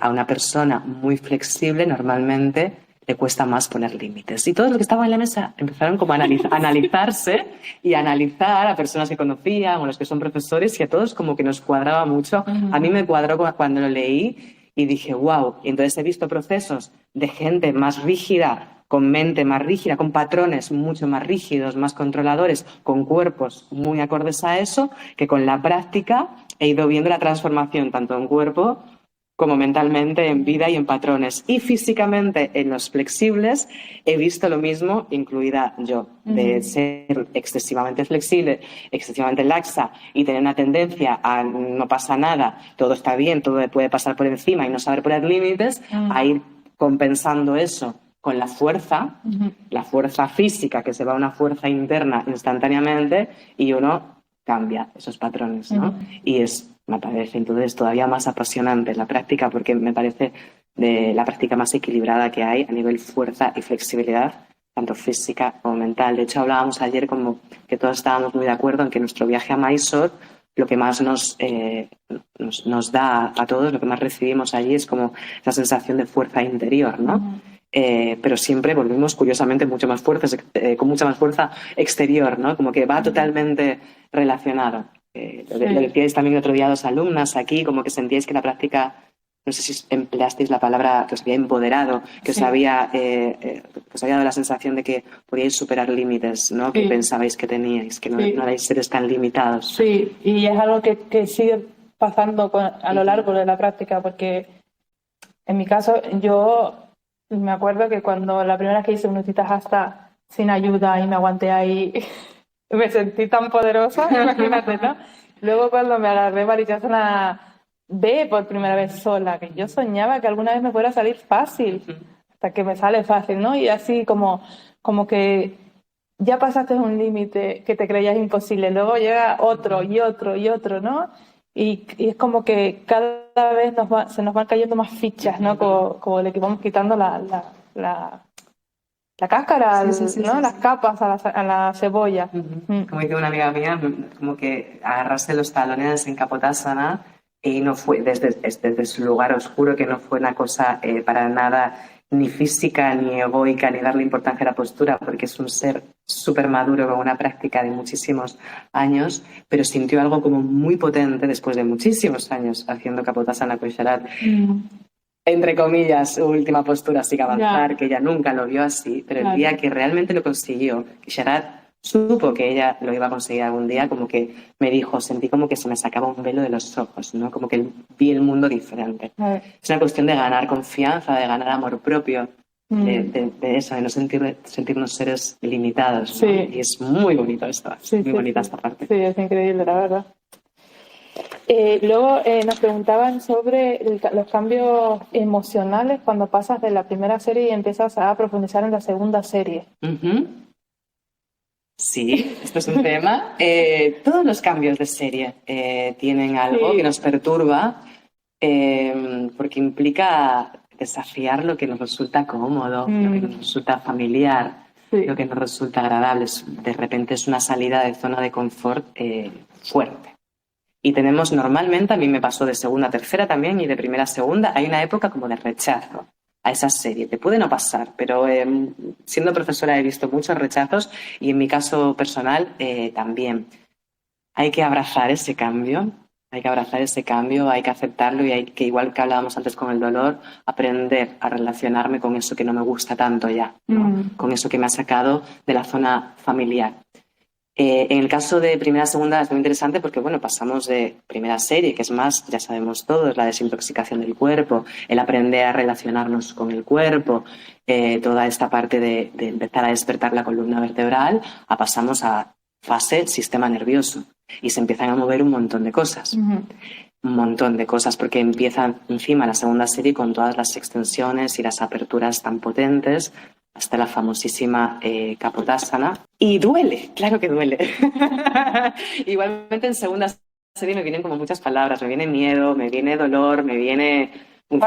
A una persona muy flexible normalmente le cuesta más poner límites. Y todos los que estaban en la mesa empezaron como a analizarse y a analizar a personas que conocían o los que son profesores y a todos como que nos cuadraba mucho. A mí me cuadró cuando lo leí y dije, wow. Y entonces he visto procesos de gente más rígida, con mente más rígida, con patrones mucho más rígidos, más controladores, con cuerpos muy acordes a eso, que con la práctica he ido viendo la transformación tanto en cuerpo como mentalmente, en vida y en patrones. Y físicamente, en los flexibles, he visto lo mismo, incluida yo, de ser excesivamente flexible, excesivamente laxa y tener una tendencia a no pasa nada, todo está bien, todo puede pasar por encima y no saber poner límites, a ir compensando eso con la fuerza física, que se va a una fuerza interna instantáneamente y uno cambia esos patrones, ¿no? Y me parece entonces todavía más apasionante la práctica porque me parece de la práctica más equilibrada que hay a nivel fuerza y flexibilidad, tanto física como mental. De hecho, hablábamos ayer como que todos estábamos muy de acuerdo en que nuestro viaje a Mysore, lo que más nos da a todos, lo que más recibimos allí es como esa sensación de fuerza interior, ¿no? Pero siempre volvimos curiosamente mucho más fuertes, con mucha más fuerza exterior, ¿no? Como que va totalmente relacionado. Lo decíais también el otro día a dos alumnas aquí, como que sentíais que la práctica, no sé si empleasteis la palabra, que os había empoderado, que os había dado la sensación de que podíais superar límites, ¿no? Que pensabais que teníais, que no erais seres tan limitados. Sí, y es algo que sigue pasando a lo largo de la práctica, porque en mi caso yo me acuerdo que cuando la primera vez que hice un Utthita sin ayuda y me aguanté ahí, me sentí tan poderosa, imagínate, ¿no? Luego cuando me agarré Varichasana B por primera vez sola, que yo soñaba que alguna vez me fuera a salir fácil, hasta que me sale fácil, ¿no? Y así como que ya pasaste un límite que te creías imposible, luego llega otro y otro y otro, ¿no? Y es como que cada vez se nos van cayendo más fichas, ¿no? Como le que vamos quitando la cáscara, ¿no? Las capas a la cebolla. Como dice una amiga mía, como que agarraste los talones en Kapotasana y no fue desde su lugar oscuro, que no fue una cosa para nada ni física, ni egoica, ni darle importancia a la postura, porque es un ser súper maduro con una práctica de muchísimos años, pero sintió algo como muy potente después de muchísimos años haciendo Kapotasana con Sharat. Entre comillas, su última postura, así que avanzar, que ella nunca lo vio así, pero el día que realmente lo consiguió, que Sharat supo que ella lo iba a conseguir algún día, como que me dijo, sentí como que se me sacaba un velo de los ojos, ¿no? Como que vi el mundo diferente. Es una cuestión de ganar confianza, de ganar amor propio, de eso, de no sentirnos seres limitados, ¿no? Y es muy bonito esto, muy bonita esta parte. Sí, es increíble, la verdad. Luego nos preguntaban sobre los cambios emocionales cuando pasas de la primera serie y empiezas a profundizar en la segunda serie. Sí, esto es un tema. Todos los cambios de serie tienen algo que nos perturba porque implica desafiar lo que nos resulta cómodo, lo que nos resulta familiar. Sí. lo que nos resulta agradable. De repente es una salida de zona de confort fuerte. Y tenemos normalmente, a mí me pasó de segunda a tercera también y de primera a segunda, hay una época como de rechazo a esa serie. Te puede no pasar, pero siendo profesora he visto muchos rechazos y en mi caso personal también. Hay que abrazar ese cambio, hay que aceptarlo y hay que, igual que hablábamos antes con el dolor, aprender a relacionarme con eso que no me gusta tanto ya, ¿no? Con eso que me ha sacado de la zona familiar. En el caso de primera a segunda es muy interesante porque, bueno, pasamos de primera serie, que es más, ya sabemos todos, la desintoxicación del cuerpo, el aprender a relacionarnos con el cuerpo, toda esta parte de empezar a despertar la columna vertebral, pasamos a fase sistema nervioso y se empiezan a mover un montón de cosas. Un montón de cosas, porque empiezan encima la segunda serie con todas las extensiones y las aperturas tan potentes, hasta la famosísima Kapotasana. Y duele, claro que duele. Igualmente en segunda serie me vienen como muchas palabras, me viene miedo, me viene dolor, me viene un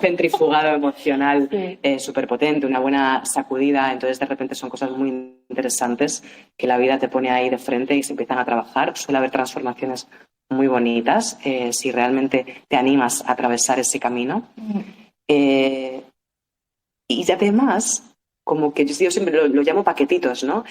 centrifugado emocional súper potente, una buena sacudida. Entonces de repente son cosas muy interesantes que la vida te pone ahí de frente y se empiezan a trabajar. Suele haber transformaciones muy bonitas si realmente te animas a atravesar ese camino. Y además, como que yo siempre lo llamo paquetitos, ¿no?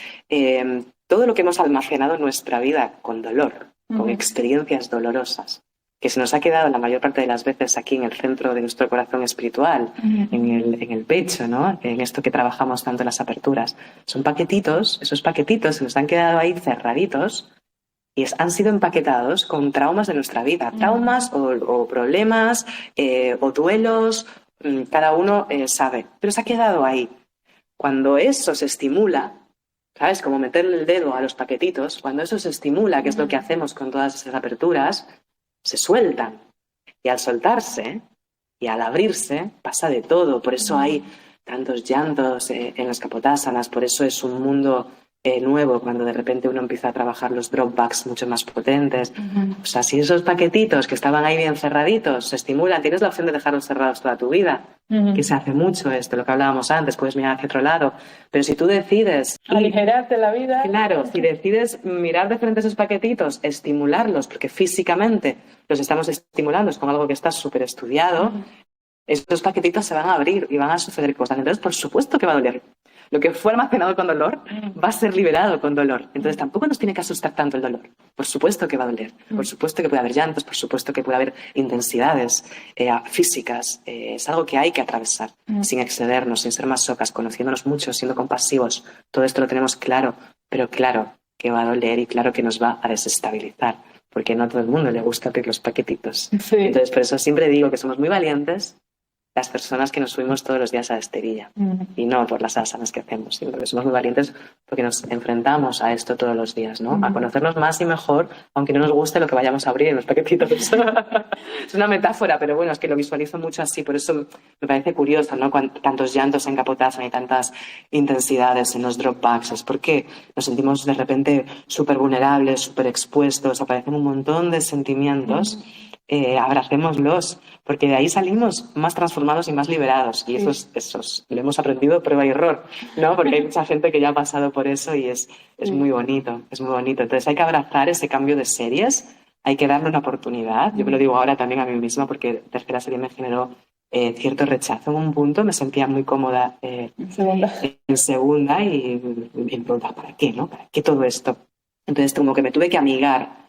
Todo lo que hemos almacenado en nuestra vida con dolor, con experiencias dolorosas, que se nos ha quedado la mayor parte de las veces aquí en el centro de nuestro corazón espiritual, en el pecho, ¿no? En esto que trabajamos tanto en las aperturas. Son paquetitos, esos paquetitos se nos han quedado ahí cerraditos y han sido empaquetados con traumas de nuestra vida, traumas o problemas o duelos, cada uno sabe, pero se ha quedado ahí. Cuando eso se estimula, ¿sabes? Como meterle el dedo a los paquetitos, cuando eso se estimula, que es lo que hacemos con todas esas aperturas, se sueltan. Y al soltarse y al abrirse, pasa de todo. Por eso hay tantos llantos en las Kapotasanas, por eso es un mundo nuevo cuando de repente uno empieza a trabajar los dropbacks mucho más potentes. O sea, si esos paquetitos que estaban ahí bien cerraditos se estimulan, tienes la opción de dejarlos cerrados toda tu vida, que se hace mucho esto, lo que hablábamos antes, puedes mirar hacia otro lado, pero si tú decides aligerarte la vida, claro, si decides mirar de frente esos paquetitos, estimularlos, porque físicamente los estamos estimulando, es con algo que está súper estudiado, esos paquetitos se van a abrir y van a suceder cosas. Entonces, por supuesto que va a doler. Lo que fue almacenado con dolor va a ser liberado con dolor. Entonces, tampoco nos tiene que asustar tanto el dolor. Por supuesto que va a doler. Por supuesto que puede haber llantos. Por supuesto que puede haber intensidades físicas. Es algo que hay que atravesar sin excedernos, sin ser masocas, conociéndonos mucho, siendo compasivos. Todo esto lo tenemos claro. Pero claro que va a doler y claro que nos va a desestabilizar. Porque no a todo el mundo le gusta abrir los paquetitos. Sí. Entonces, por eso siempre digo que somos muy valientes las personas que nos subimos todos los días a la esterilla y no por las asanas que hacemos, sino que somos muy valientes porque nos enfrentamos a esto todos los días, ¿no? A conocernos más y mejor, aunque no nos guste lo que vayamos a abrir en los paquetitos. Es una metáfora, pero bueno, es que lo visualizo mucho así, por eso me parece curioso, ¿no? Tantos llantos en Kapotasana y tantas intensidades en los dropbacks, es porque nos sentimos de repente súper vulnerables, súper expuestos, aparecen un montón de sentimientos. Abracémoslos, porque de ahí salimos más transformados y más liberados. Y esos lo hemos aprendido prueba y error, ¿no? Porque hay mucha gente que ya ha pasado por eso y es muy bonito, es muy bonito. Entonces hay que abrazar ese cambio de series, hay que darle una oportunidad. Yo me lo digo ahora también a mí misma, porque tercera serie me generó cierto rechazo en un punto, me sentía muy cómoda en segunda y me preguntaba, ¿para qué, no? ¿Para qué todo esto? Entonces como que me tuve que amigar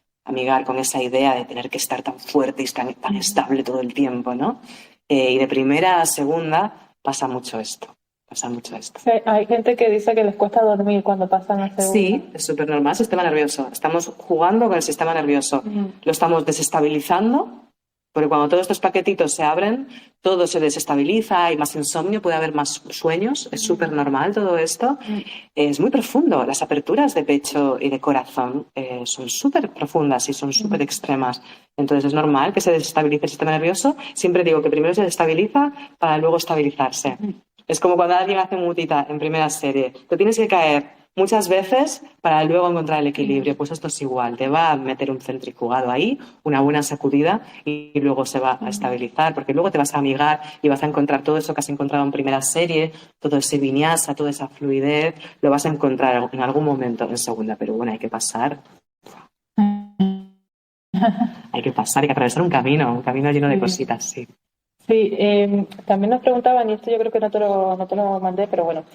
con esa idea de tener que estar tan fuerte y tan estable todo el tiempo, ¿no? Y de primera a segunda pasa mucho esto. Sí, hay gente que dice que les cuesta dormir cuando pasan a segunda. Sí, es súper normal, sistema nervioso. Estamos jugando con el sistema nervioso. Lo estamos desestabilizando, porque cuando todos estos paquetitos se abren, todo se desestabiliza, hay más insomnio, puede haber más sueños, es súper normal todo esto. Es muy profundo, las aperturas de pecho y de corazón son súper profundas y son súper extremas. Entonces es normal que se desestabilice el sistema nervioso. Siempre digo que primero se desestabiliza para luego estabilizarse. Es como cuando alguien hace mutita en primera serie. Te tienes que caer muchas veces para luego encontrar el equilibrio. Pues esto es igual, te va a meter un centrifugado ahí, una buena sacudida y luego se va a estabilizar, porque luego te vas a amigar y vas a encontrar todo eso que has encontrado en primera serie, todo ese vinyasa, toda esa fluidez, lo vas a encontrar en algún momento en segunda, pero bueno, hay que pasar. Hay que pasar, hay que atravesar un camino lleno de cositas, sí. Sí, también nos preguntaban, y esto yo creo que no te lo mandé, pero bueno,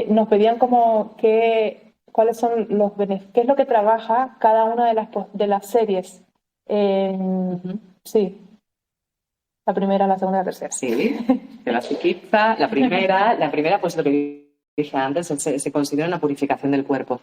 nos pedían como cuáles son qué es lo que trabaja cada una de las series. Sí, la primera, la segunda y la tercera. Sí, de la Suquitza, la primera, pues lo que dije antes, se considera una purificación del cuerpo.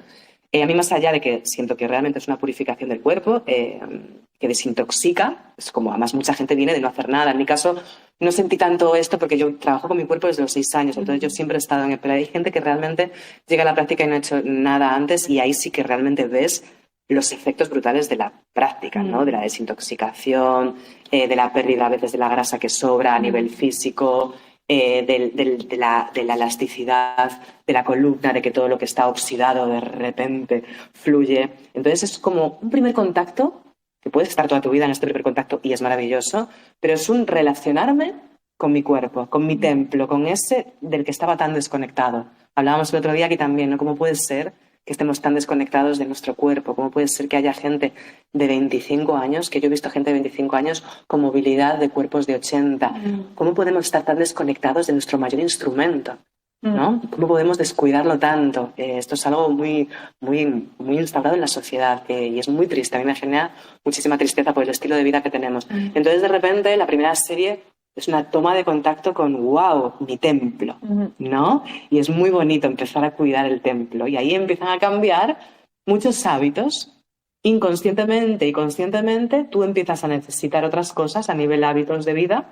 A mí, más allá de que siento que realmente es una purificación del cuerpo, que desintoxica, es como además mucha gente viene de no hacer nada. En mi caso, no sentí tanto esto porque yo trabajo con mi cuerpo desde los 6 años, entonces yo siempre he estado en él, pero hay gente que realmente llega a la práctica y no ha hecho nada antes y ahí sí que realmente ves los efectos brutales de la práctica, ¿no? De la desintoxicación, de la pérdida a veces de la grasa que sobra a nivel físico, de la elasticidad de la columna, de que todo lo que está oxidado de repente fluye. Entonces es como un primer contacto, que puedes estar toda tu vida en este primer contacto y es maravilloso, pero es un relacionarme con mi cuerpo, con mi templo, con ese del que estaba tan desconectado. Hablábamos el otro día aquí también, ¿no? ¿Cómo puede ser que estemos tan desconectados de nuestro cuerpo? ¿Cómo puede ser que haya gente de 25 años, que yo he visto gente de 25 años con movilidad de cuerpos de 80? ¿Cómo podemos estar tan desconectados de nuestro mayor instrumento? ¿No? ¿Cómo podemos descuidarlo tanto? Esto es algo muy, muy, muy instaurado en la sociedad y es muy triste. A mí me genera muchísima tristeza por el estilo de vida que tenemos. Entonces, de repente, la primera serie es una toma de contacto con, wow, mi templo, ¿no? Y es muy bonito empezar a cuidar el templo. Y ahí empiezan a cambiar muchos hábitos. Inconscientemente y conscientemente, tú empiezas a necesitar otras cosas a nivel hábitos de vida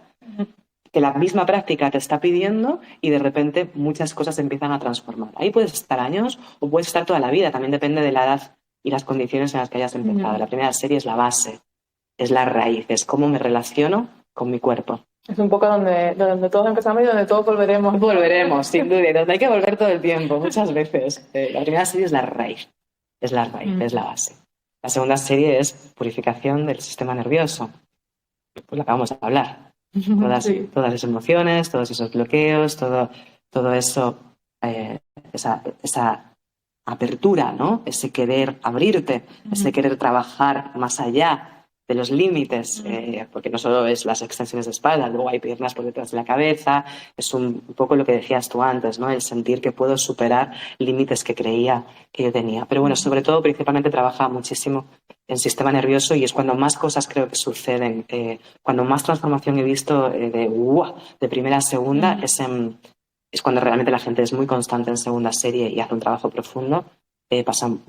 que la misma práctica te está pidiendo y de repente muchas cosas se empiezan a transformar. Ahí puedes estar años o puedes estar toda la vida. También depende de la edad y las condiciones en las que hayas empezado. La primera serie es la base, es la raíz, es cómo me relaciono con mi cuerpo. Es un poco donde todos empezamos y donde todos volveremos. Volveremos, sin duda, donde hay que volver todo el tiempo, muchas veces. La primera serie es la raíz, es la base. La segunda serie es purificación del sistema nervioso. Pues lo acabamos de hablar. Todas esas emociones, todos esos bloqueos, todo eso, esa apertura, ¿no? Ese querer abrirte, ese querer trabajar más allá de los límites, porque no solo es las extensiones de espalda, luego hay piernas por detrás de la cabeza, es un poco lo que decías tú antes, ¿no? El sentir que puedo superar límites que creía que yo tenía. Pero bueno, sobre todo, principalmente trabaja muchísimo en sistema nervioso y es cuando más cosas creo que suceden, cuando más transformación he visto de primera a segunda, es cuando realmente la gente es muy constante en segunda serie y hace un trabajo profundo, pasan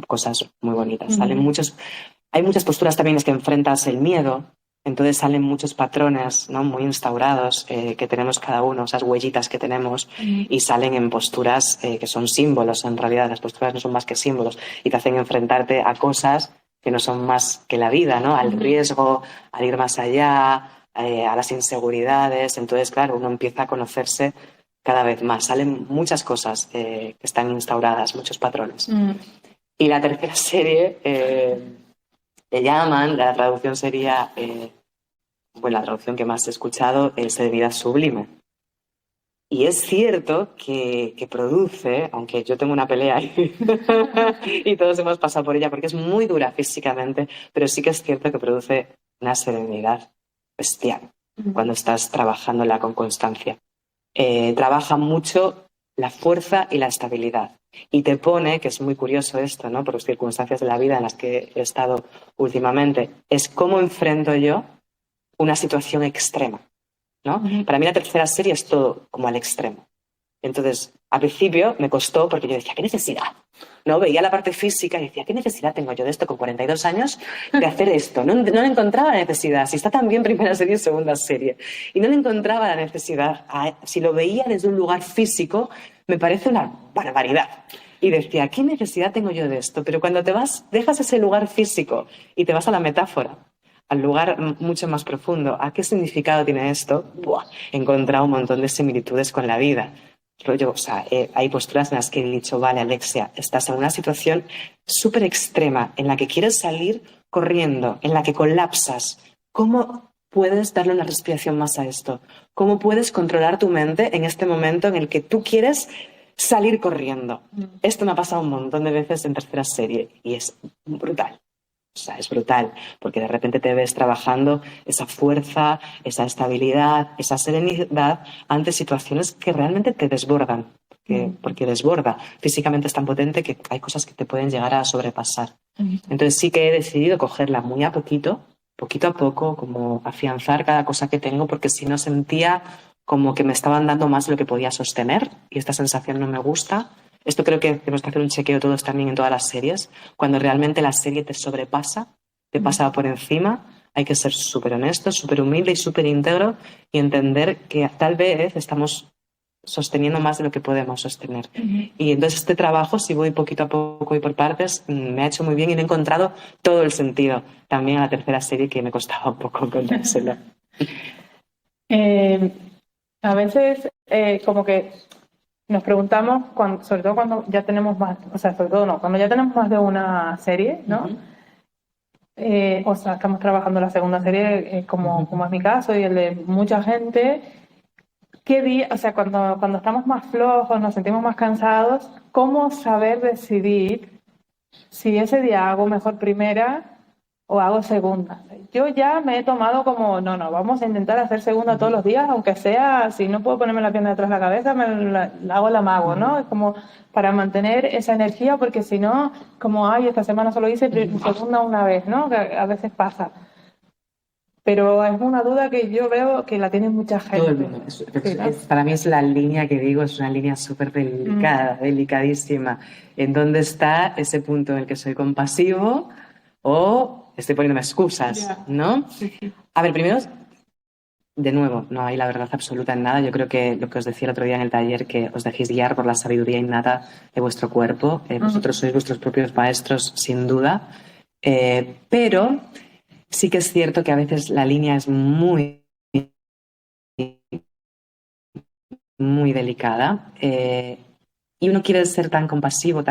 cosas muy bonitas. Hay muchas posturas también en las que enfrentas el miedo, entonces salen muchos patrones, ¿no? Muy instaurados que tenemos cada uno, esas huellitas que tenemos, y salen en posturas que son símbolos. En realidad las posturas no son más que símbolos y te hacen enfrentarte a cosas que no son más que la vida, ¿no? Al riesgo, al ir más allá, a las inseguridades. Entonces, claro, uno empieza a conocerse cada vez más. Salen muchas cosas que están instauradas, muchos patrones. Y la tercera serie... le llaman, la traducción sería, la traducción que más he escuchado es de vida sublime. Y es cierto que produce, aunque yo tengo una pelea ahí, y todos hemos pasado por ella porque es muy dura físicamente, pero sí que es cierto que produce una serenidad bestial cuando estás trabajándola con constancia. Trabaja mucho la fuerza y la estabilidad. Y te pone, que es muy curioso esto, ¿no? Por las circunstancias de la vida en las que he estado últimamente, es cómo enfrento yo una situación extrema, ¿no? Para mí la tercera serie es todo como al extremo. Entonces, al principio me costó porque yo decía, ¿qué necesidad? ¿No? Veía la parte física y decía, ¿qué necesidad tengo yo de esto con 42 años de hacer esto? No le encontraba la necesidad. Si está tan bien primera serie y segunda serie. Y no le encontraba la necesidad. Si lo veía desde un lugar físico, me parece una barbaridad. Y decía, ¿qué necesidad tengo yo de esto? Pero cuando dejas ese lugar físico y te vas a la metáfora, al lugar mucho más profundo, ¿a qué significado tiene esto? He encontrado un montón de similitudes con la vida. rollo, o sea, hay posturas en las que he dicho, vale, Alexia, estás en una situación súper extrema en la que quieres salir corriendo, en la que colapsas. ¿Cómo puedes darle una respiración más a esto? ¿Cómo puedes controlar tu mente en este momento en el que tú quieres salir corriendo? Esto me ha pasado un montón de veces en tercera serie y es brutal. O sea, es brutal, porque de repente te ves trabajando esa fuerza, esa estabilidad, esa serenidad ante situaciones que realmente te desbordan, porque desborda. Físicamente es tan potente que hay cosas que te pueden llegar a sobrepasar. Entonces sí que he decidido cogerla muy a poquito a poco, como afianzar cada cosa que tengo, porque si no sentía como que me estaban dando más de lo que podía sostener y esta sensación no me gusta. Esto creo que tenemos que hacer un chequeo todos también en todas las series. Cuando realmente la serie te sobrepasa, te pasa por encima, hay que ser súper honesto, súper humilde y súper íntegro y entender que tal vez estamos sosteniendo más de lo que podemos sostener. Y entonces este trabajo, si voy poquito a poco y por partes, me ha hecho muy bien y le he encontrado todo el sentido. También a la tercera serie que me costaba un poco encontrárselo. A veces como que nos preguntamos, sobre todo cuando ya tenemos más, o sea, sobre todo no, cuando ya tenemos más de una serie, ¿no? O sea, estamos trabajando la segunda serie, como es mi caso y el de mucha gente. ¿Qué día, o sea, cuando estamos más flojos, nos sentimos más cansados, cómo saber decidir si ese día hago mejor primera o hago segunda? Yo ya me he tomado como, no, vamos a intentar hacer segunda todos los días, aunque sea, si no puedo ponerme la pierna detrás de la cabeza, la hago el amago, ¿no? Es como para mantener esa energía, porque si no, como, ay, esta semana solo hice segunda una vez, ¿no? Que a veces pasa. Pero es una duda que yo veo que la tiene mucha gente. Todo el mundo. Para mí es la línea que digo, es una línea súper delicada, delicadísima. ¿En dónde está ese punto en el que soy compasivo o estoy poniéndome excusas, ¿no? A ver, primero, de nuevo, no hay la verdad absoluta en nada. Yo creo que lo que os decía el otro día en el taller, que os dejéis guiar por la sabiduría innata de vuestro cuerpo. Vosotros sois vuestros propios maestros, sin duda. Pero sí que es cierto que a veces la línea es muy delicada y uno quiere ser tan compasivo,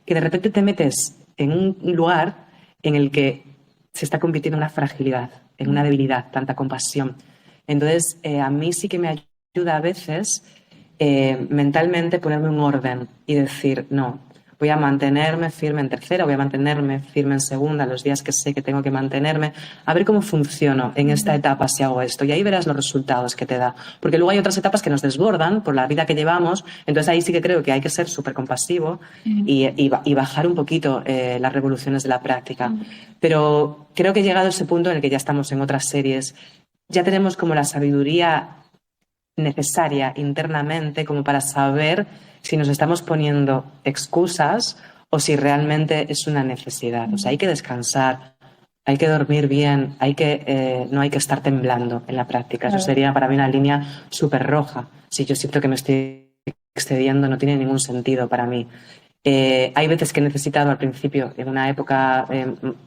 que de repente te metes en un lugar en el que se está convirtiendo en una fragilidad, en una debilidad, tanta compasión. Entonces, a mí sí que me ayuda a veces mentalmente ponerme un orden y decir, no, voy a mantenerme firme en tercera, voy a mantenerme firme en segunda, los días que sé que tengo que mantenerme, a ver cómo funciono en esta etapa si hago esto. Y ahí verás los resultados que te da. Porque luego hay otras etapas que nos desbordan por la vida que llevamos, entonces ahí sí que creo que hay que ser súper compasivo y bajar un poquito las revoluciones de la práctica. Pero creo que llegado a ese punto en el que ya estamos en otras series, ya tenemos como la sabiduría necesaria internamente como para saber si nos estamos poniendo excusas o si realmente es una necesidad. O sea, hay que descansar, hay que dormir bien, no hay que estar temblando en la práctica. Eso sería para mí una línea súper roja. Si yo siento que me estoy excediendo, no tiene ningún sentido para mí. Hay veces que he necesitado al principio, en una época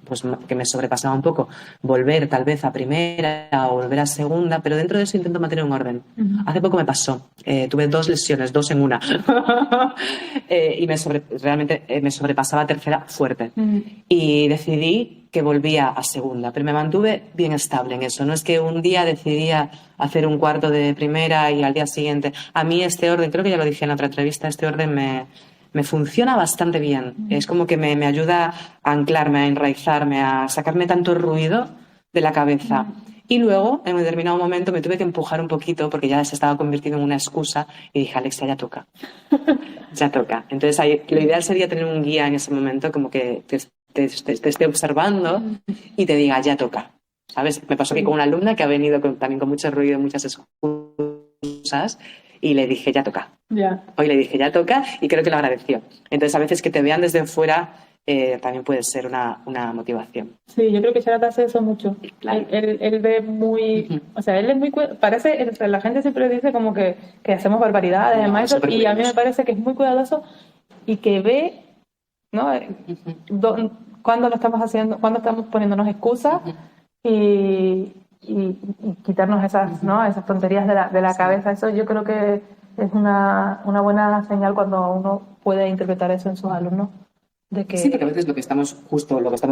pues, que me sobrepasaba un poco, volver tal vez a primera o volver a segunda, pero dentro de eso intento mantener un orden. Hace poco me pasó, tuve 2 lesiones, 2 en una, y realmente me sobrepasaba a tercera fuerte. Y decidí que volvía a segunda, pero me mantuve bien estable en eso. No es que un día decidía hacer un cuarto de primera y al día siguiente. A mí este orden, creo que ya lo dije en otra entrevista, este orden me funciona bastante bien. Es como que me ayuda a anclarme, a enraizarme, a sacarme tanto ruido de la cabeza. Y luego, en un determinado momento, me tuve que empujar un poquito porque ya se estaba convirtiendo en una excusa y dije, Alexia, ya toca. Ya toca. Entonces, lo ideal sería tener un guía en ese momento como que te esté observando y te diga, ya toca. ¿Sabes? Me pasó aquí con una alumna que ha venido también con mucho ruido, muchas excusas, y le dije, ya toca. Hoy le dije, ya toca, y creo que lo agradeció. Entonces, a veces que te vean desde fuera también puede ser una motivación. Sí, yo creo que Sharat hace eso mucho. Claro. Él ve muy... O sea, él es muy... Parece... La gente siempre dice como que hacemos barbaridades, además, y a mí me parece que es muy cuidadoso y que ve, ¿no? Cuando lo estamos haciendo, cuando estamos poniéndonos excusas y quitarnos esas, ¿no? Esas tonterías de la cabeza. Eso yo creo que es una buena señal cuando uno puede interpretar eso en sus alumnos. De que... Sí, porque a veces lo que estamos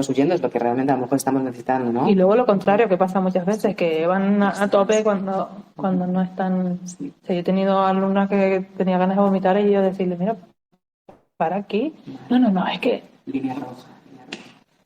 huyendo es lo que realmente a lo mejor estamos necesitando, ¿no? Y luego lo contrario, que pasa muchas veces, que van a tope cuando no están... Sí. O sea, yo he tenido alumnas que tenía ganas de vomitar y yo decirle, mira, para aquí. No, es que... Línea roja.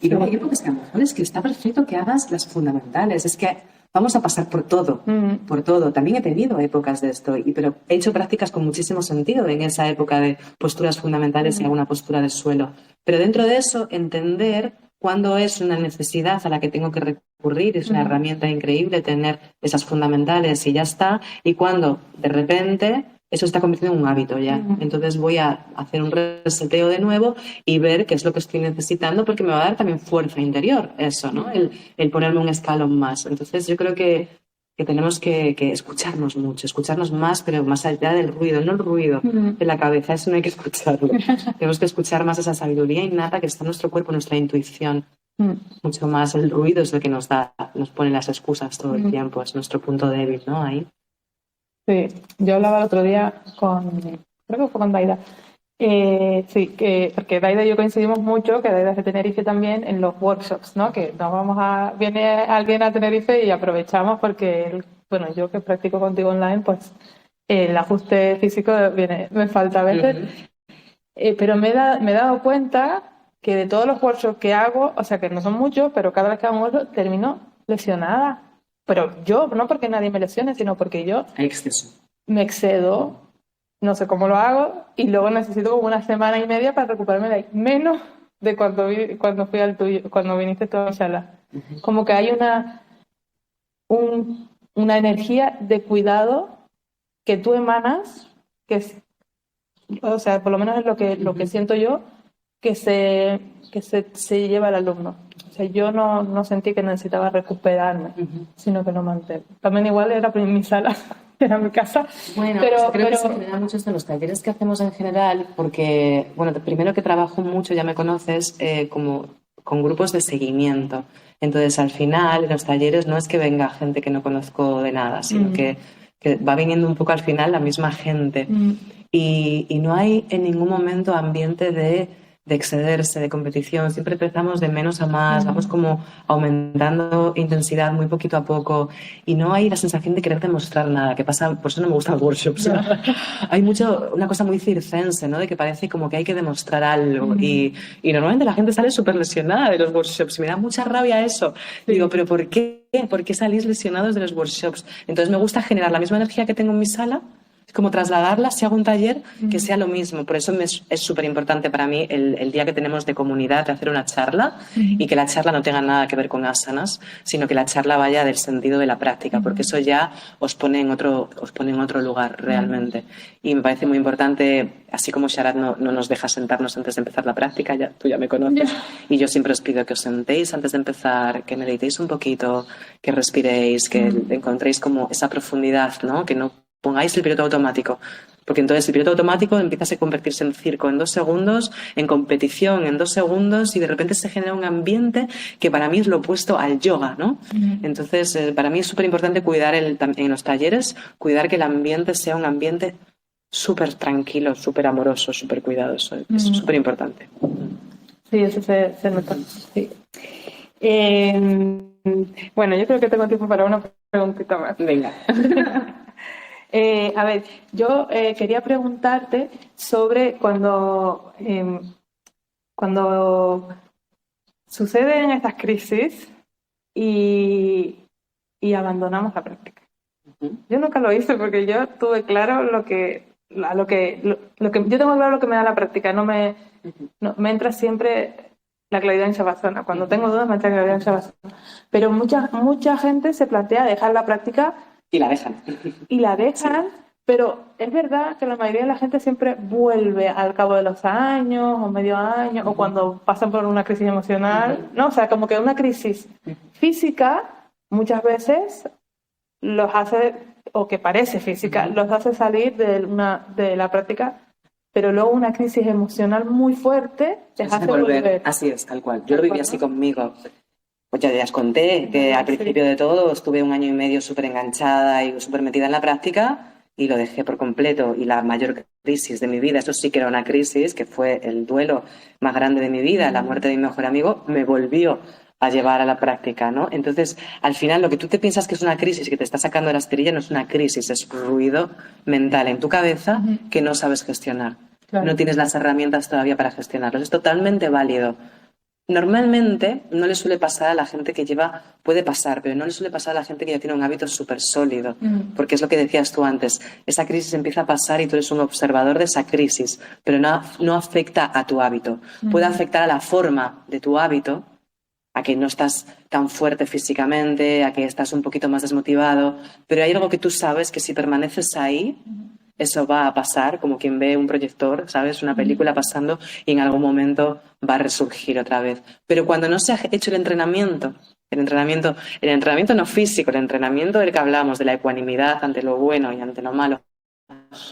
Y luego hay épocas que a lo mejor es que está perfecto que hagas las fundamentales. Es que vamos a pasar por todo, por todo. También he tenido épocas de esto, pero he hecho prácticas con muchísimo sentido en esa época de posturas fundamentales y alguna postura del suelo. Pero dentro de eso, entender cuándo es una necesidad a la que tengo que recurrir, es una herramienta increíble tener esas fundamentales y ya está, y cuando de repente eso está convirtiendo en un hábito ya. Entonces voy a hacer un reseteo de nuevo y ver qué es lo que estoy necesitando, porque me va a dar también fuerza interior eso, ¿no? El ponerme un escalón más. Entonces yo creo que tenemos que escucharnos mucho, escucharnos más, pero más allá del ruido, no el ruido de la cabeza, eso no hay que escucharlo. Tenemos que escuchar más esa sabiduría innata que está en nuestro cuerpo, nuestra intuición. Mucho más el ruido es lo que nos pone las excusas todo el tiempo, es nuestro punto débil, ¿no? Ahí. Sí, yo hablaba el otro día creo que fue con Daida. Porque Daida y yo coincidimos mucho, que Daida es de Tenerife también, en los workshops, ¿no? Que viene alguien a Tenerife y aprovechamos porque, bueno, yo que practico contigo online, pues el ajuste físico me falta a veces. Pero me he dado cuenta que de todos los workshops que hago, o sea que no son muchos, pero cada vez que hago un workshop termino lesionada. Pero yo, no porque nadie me lesione, sino porque yo Hay exceso. me excedo, no sé cómo lo hago, y luego necesito como una semana y media para recuperarme de ahí. Menos de cuando fui al tuyo, cuando viniste tú a mi sala. Como que hay una energía de cuidado que tú emanas, que es, o sea, por lo menos es lo que siento yo, que se lleva el alumno. O sea, yo no sentí que necesitaba recuperarme, sino que lo mantengo. También igual era mi sala, era mi casa. Bueno, creo que se genera mucho esto en los talleres que hacemos en general, porque, bueno, primero que trabajo mucho, ya me conoces, como con grupos de seguimiento. Entonces, al final, en los talleres no es que venga gente que no conozco de nada, sino que va viniendo un poco al final la misma gente. Y no hay en ningún momento ambiente de excederse, de competición. Siempre empezamos de menos a más, vamos como aumentando intensidad muy poquito a poco y no hay la sensación de querer demostrar nada, que pasa, por eso no me gustan los workshops. Hay una cosa muy circense, ¿no? De que parece como que hay que demostrar algo y normalmente la gente sale súper lesionada de los workshops y me da mucha rabia eso. Sí. Digo, ¿pero por qué? ¿Por qué salís lesionados de los workshops? Entonces me gusta generar la misma energía que tengo en mi sala, como trasladarla, si hago un taller, que sea lo mismo. Por eso es súper importante para mí el día que tenemos de comunidad, de hacer una charla y que la charla no tenga nada que ver con asanas, sino que la charla vaya del sentido de la práctica, porque eso ya os pone en otro lugar realmente. Y me parece muy importante, así como Sharat no nos deja sentarnos antes de empezar la práctica, tú ya me conoces, y yo siempre os pido que os sentéis antes de empezar, que meditéis un poquito, que respiréis, que encontréis como esa profundidad, ¿no? Que no pongáis el piloto automático, porque entonces el piloto automático empieza a convertirse en circo en 2 segundos, en competición en 2 segundos y de repente se genera un ambiente que para mí es lo opuesto al yoga, ¿no? Entonces para mí es súper importante cuidar en los talleres, cuidar que el ambiente sea un ambiente súper tranquilo, súper amoroso, súper cuidadoso. Es súper importante. Sí, eso se nota. Sí. Bueno, yo creo que tengo tiempo para una preguntita más. Venga. A ver, yo quería preguntarte sobre cuando suceden estas crisis y abandonamos la práctica. Yo nunca lo hice porque yo tuve claro lo que yo tengo claro lo que me da la práctica. No me entra siempre la claridad en Shavasana. Cuando tengo dudas me entra la claridad en Shavasana. Pero mucha gente se plantea dejar la práctica. Y la dejan. Sí. Pero es verdad que la mayoría de la gente siempre vuelve al cabo de los años o medio año o cuando pasan por una crisis emocional, ¿no? O sea, como que una crisis física muchas veces los hace, o que parece física, los hace salir de la práctica, pero luego una crisis emocional muy fuerte les hace volver. Así es, tal cual. Yo lo viví así conmigo. Pues ya os conté que al principio de todo estuve 1 año y medio súper enganchada y súper metida en la práctica y lo dejé por completo, y la mayor crisis de mi vida, eso sí que era una crisis, que fue el duelo más grande de mi vida, la muerte de mi mejor amigo, me volvió a llevar a la práctica, ¿no? Entonces, al final, lo que tú te piensas que es una crisis y que te está sacando de la esterilla no es una crisis, es ruido mental en tu cabeza que no sabes gestionar. Claro. No tienes las herramientas todavía para gestionarlos. Es totalmente válido. Normalmente no le suele pasar a la gente que lleva, puede pasar, pero no le suele pasar a la gente que ya tiene un hábito súper sólido, porque es lo que decías tú antes, esa crisis empieza a pasar y tú eres un observador de esa crisis, pero no afecta a tu hábito. Puede afectar a la forma de tu hábito, a que no estás tan fuerte físicamente, a que estás un poquito más desmotivado, pero hay algo que tú sabes que si permaneces ahí, eso va a pasar, como quien ve un proyector, ¿sabes? Una película pasando y en algún momento va a resurgir otra vez. Pero cuando no se ha hecho el entrenamiento no físico, el entrenamiento del que hablamos, de la ecuanimidad ante lo bueno y ante lo malo,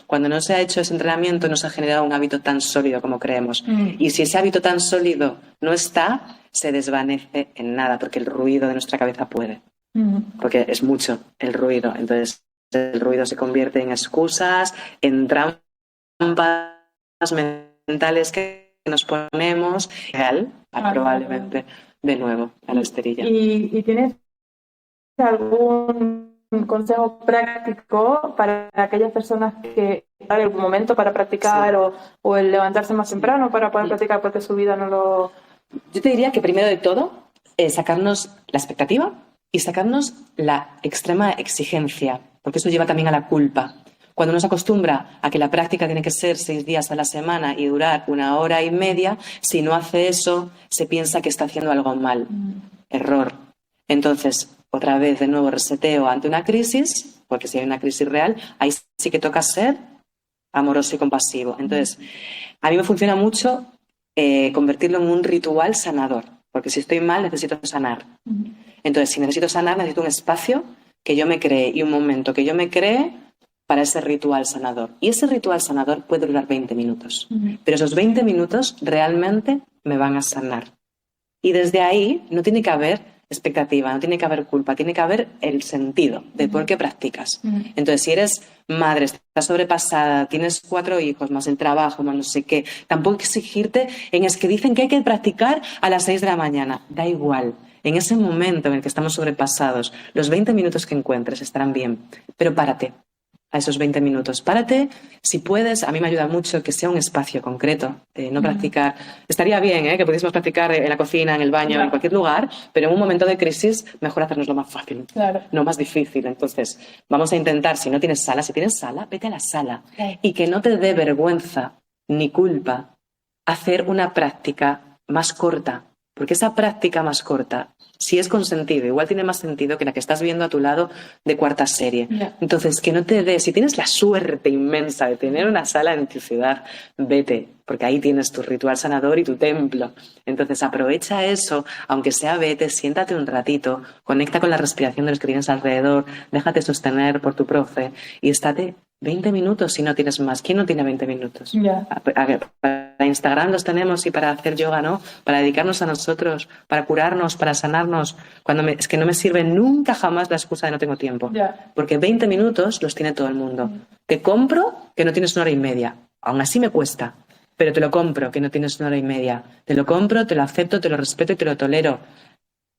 cuando no se ha hecho ese entrenamiento no se ha generado un hábito tan sólido como creemos. Y si ese hábito tan sólido no está, se desvanece en nada, porque el ruido de nuestra cabeza puede. Porque es mucho el ruido. Entonces, el ruido se convierte en excusas, en trampas mentales que nos ponemos, real, probablemente de nuevo a la esterilla. ¿Y tienes algún consejo práctico para aquellas personas que hay algún momento para practicar o el levantarse más temprano para poder practicar porque su vida no lo... Yo te diría que primero de todo sacarnos la expectativa y sacarnos la extrema exigencia, porque eso lleva también a la culpa. Cuando uno se acostumbra a que la práctica tiene que ser 6 días a la semana y durar 1 hora y media, si no hace eso, se piensa que está haciendo algo mal. Error. Entonces, otra vez, de nuevo, reseteo ante una crisis, porque si hay una crisis real, ahí sí que toca ser amoroso y compasivo. Entonces, a mí me funciona mucho convertirlo en un ritual sanador, porque si estoy mal necesito sanar. Entonces, si necesito sanar, necesito un espacio que yo me cree y un momento que yo me cree para ese ritual sanador. Y ese ritual sanador puede durar 20 minutos. Pero esos 20 minutos realmente me van a sanar. Y desde ahí no tiene que haber expectativa, no tiene que haber culpa, tiene que haber el sentido de por qué practicas. Entonces, si eres madre, estás sobrepasada, tienes 4 hijos, más el trabajo, más no sé qué, tampoco exigirte es que dicen que hay que practicar a las 6 de la mañana. Da igual. En ese momento en el que estamos sobrepasados, los 20 minutos que encuentres estarán bien, pero párate a esos 20 minutos. Párate, si puedes, a mí me ayuda mucho que sea un espacio concreto, no practicar. Estaría bien que pudiésemos practicar en la cocina, en el baño, en cualquier lugar, pero en un momento de crisis mejor hacernos lo más fácil, no más difícil. Entonces, vamos a intentar, si no tienes sala, si tienes sala, vete a la sala. Y que no te dé vergüenza ni culpa hacer una práctica más corta, porque esa práctica más corta, si es con sentido, igual tiene más sentido que la que estás viendo a tu lado de cuarta serie. Entonces, que no te dé, si tienes la suerte inmensa de tener una sala en tu ciudad, vete, porque ahí tienes tu ritual sanador y tu templo. Entonces, aprovecha eso, aunque sea vete, siéntate un ratito, conecta con la respiración de los que tienes alrededor, déjate sostener por tu profe y estate 20 minutos si no tienes más. ¿Quién no tiene 20 minutos? Para Instagram los tenemos y para hacer yoga, ¿no? Para dedicarnos a nosotros, para curarnos, para sanarnos. Es que no me sirve nunca jamás la excusa de no tengo tiempo. Porque 20 minutos los tiene todo el mundo. Te compro que no tienes 1 hora y media. Aún así me cuesta. Pero te lo compro que no tienes 1 hora y media. Te lo compro, te lo acepto, te lo respeto y te lo tolero.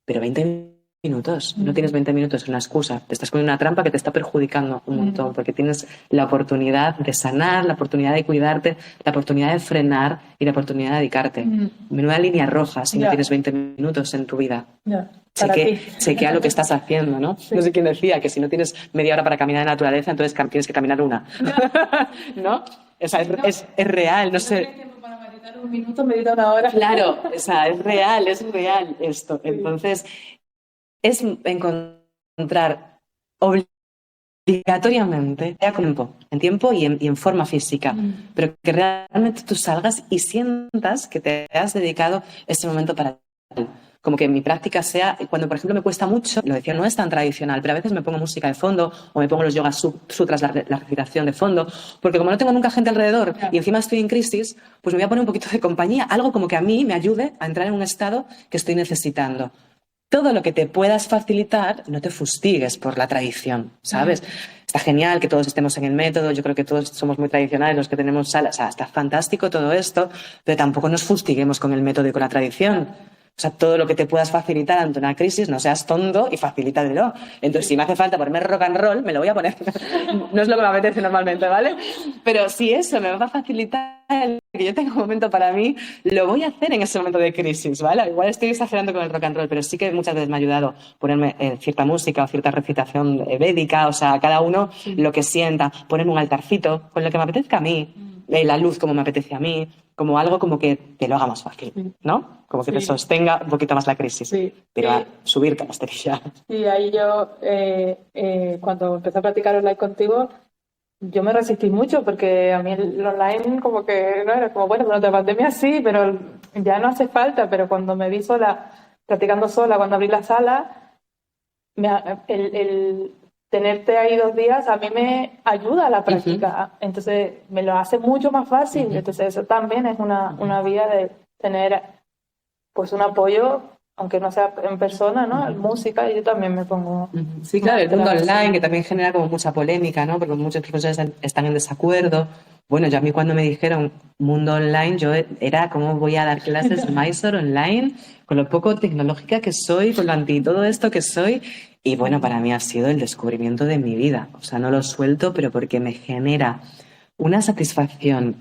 Pero 20 minutos, no tienes 20 minutos, es una excusa. Te estás poniendo una trampa que te está perjudicando un montón, porque tienes la oportunidad de sanar, la oportunidad de cuidarte, la oportunidad de frenar y la oportunidad de dedicarte. Menuda línea roja si no tienes 20 minutos en tu vida. Chequea lo que estás haciendo, ¿no? No sé quién decía que si no tienes media hora para caminar en la naturaleza, entonces tienes que caminar 1. ¿No? O sea, es real, no sé. Para meditar 1 minuto, medita 1 hora. Claro, o sea, es real esto. Entonces, es encontrar obligatoriamente en tiempo y en forma física, pero que realmente tú salgas y sientas que te has dedicado ese momento para ti. Como que mi práctica sea, cuando por ejemplo me cuesta mucho, lo decía, no es tan tradicional, pero a veces me pongo música de fondo o me pongo los yoga sutras, la respiración de fondo, porque como no tengo nunca gente alrededor y encima estoy en crisis, pues me voy a poner un poquito de compañía, algo como que a mí me ayude a entrar en un estado que estoy necesitando. Todo lo que te puedas facilitar, no te fustigues por la tradición, ¿sabes? está genial que todos estemos en el método, yo creo que todos somos muy tradicionales, los que tenemos salas, o sea, está fantástico todo esto, pero tampoco nos fustiguemos con el método y con la tradición. O sea, todo lo que te puedas facilitar ante una crisis, no seas tonto y facilítalo. Entonces, si me hace falta ponerme rock and roll, me lo voy a poner. No es lo que me apetece normalmente, ¿vale? Pero si eso me va a facilitar que yo tenga un momento para mí, lo voy a hacer en ese momento de crisis, ¿vale? Igual estoy exagerando con el rock and roll, pero sí que muchas veces me ha ayudado ponerme cierta música o cierta recitación védica, o sea, cada uno lo que sienta, ponerme un altarcito con lo que me apetezca a mí, la luz como me apetece a mí, como algo como que te lo haga más fácil, ¿no? Como que te sostenga un poquito más la crisis, pero a subirte a la esterilla. Y ahí yo, cuando empecé a practicar online contigo, yo me resistí mucho porque a mí el online como que no era como, bueno, durante la pandemia sí, pero ya no hace falta, pero cuando me vi sola, practicando sola, cuando abrí la sala, el tenerte ahí 2 días a mí me ayuda a la práctica, entonces me lo hace mucho más fácil, entonces eso también es una vía de tener pues un apoyo, aunque no sea en persona, ¿no? Música, y yo también me pongo... Sí, claro, el mundo online, que también genera como mucha polémica, ¿no? Porque muchos profesores están en desacuerdo. Bueno, yo a mí cuando me dijeron mundo online, yo era cómo voy a dar clases Mysore online, con lo poco tecnológica que soy, con lo anti todo esto que soy. Y bueno, para mí ha sido el descubrimiento de mi vida. O sea, no lo suelto, pero porque me genera una satisfacción,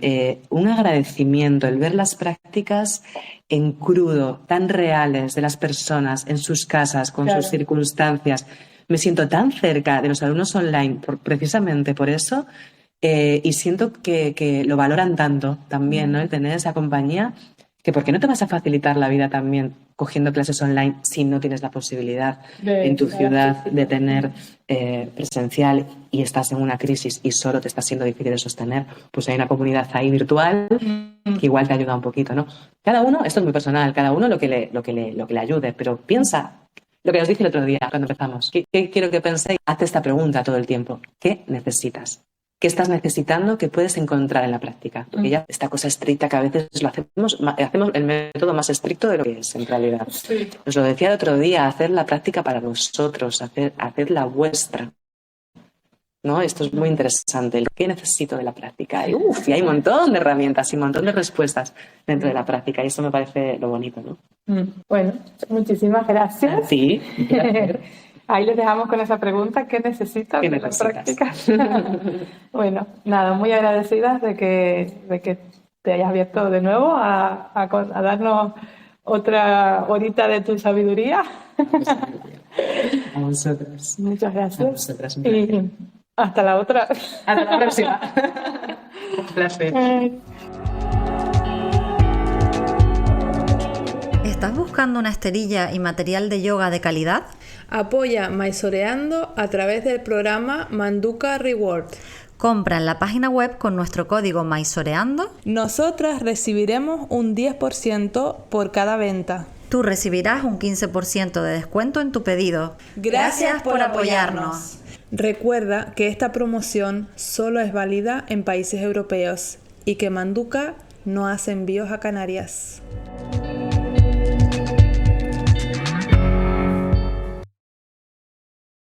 un agradecimiento, el ver las prácticas en crudo, tan reales de las personas en sus casas, con sus circunstancias. Me siento tan cerca de los alumnos online precisamente por eso, y siento que lo valoran tanto también, ¿no? El tener esa compañía, que ¿por qué no te vas a facilitar la vida también cogiendo clases online si no tienes la posibilidad en tu ciudad de tener presencial y estás en una crisis y solo te está siendo difícil de sostener? Pues hay una comunidad ahí virtual que igual te ayuda un poquito, ¿no? Cada uno, esto es muy personal, cada uno lo que le ayude, pero piensa lo que os dije el otro día cuando empezamos. ¿Qué quiero que penséis? Hazte esta pregunta todo el tiempo. ¿Qué necesitas? ¿Qué estás necesitando que puedes encontrar en la práctica? Porque ya esta cosa estricta que a veces lo hacemos el método más estricto de lo que es en realidad. Sí. Os lo decía el otro día, hacer la práctica para vosotros, hacer la vuestra, ¿no? Esto es muy interesante. ¿Qué necesito de la práctica? Y hay un montón de herramientas y un montón de respuestas dentro de la práctica, y eso me parece lo bonito, ¿no? Bueno, muchísimas gracias. Sí. Ahí les dejamos con esa pregunta: ¿qué necesitas de la práctica? Bueno, nada, muy agradecidas de que te hayas abierto de nuevo a darnos otra horita de tu sabiduría. A vosotros. Muchas gracias. A vosotras. Y hasta la otra. Hasta la próxima. Un placer. ¿Estás buscando una esterilla y material de yoga de calidad? Apoya Mysoreando a través del programa Manduka Reward. Compra en la página web con nuestro código Mysoreando. Nosotras recibiremos un 10% por cada venta. Tú recibirás un 15% de descuento en tu pedido. Gracias por apoyarnos. Recuerda que esta promoción solo es válida en países europeos y que Manduka no hace envíos a Canarias.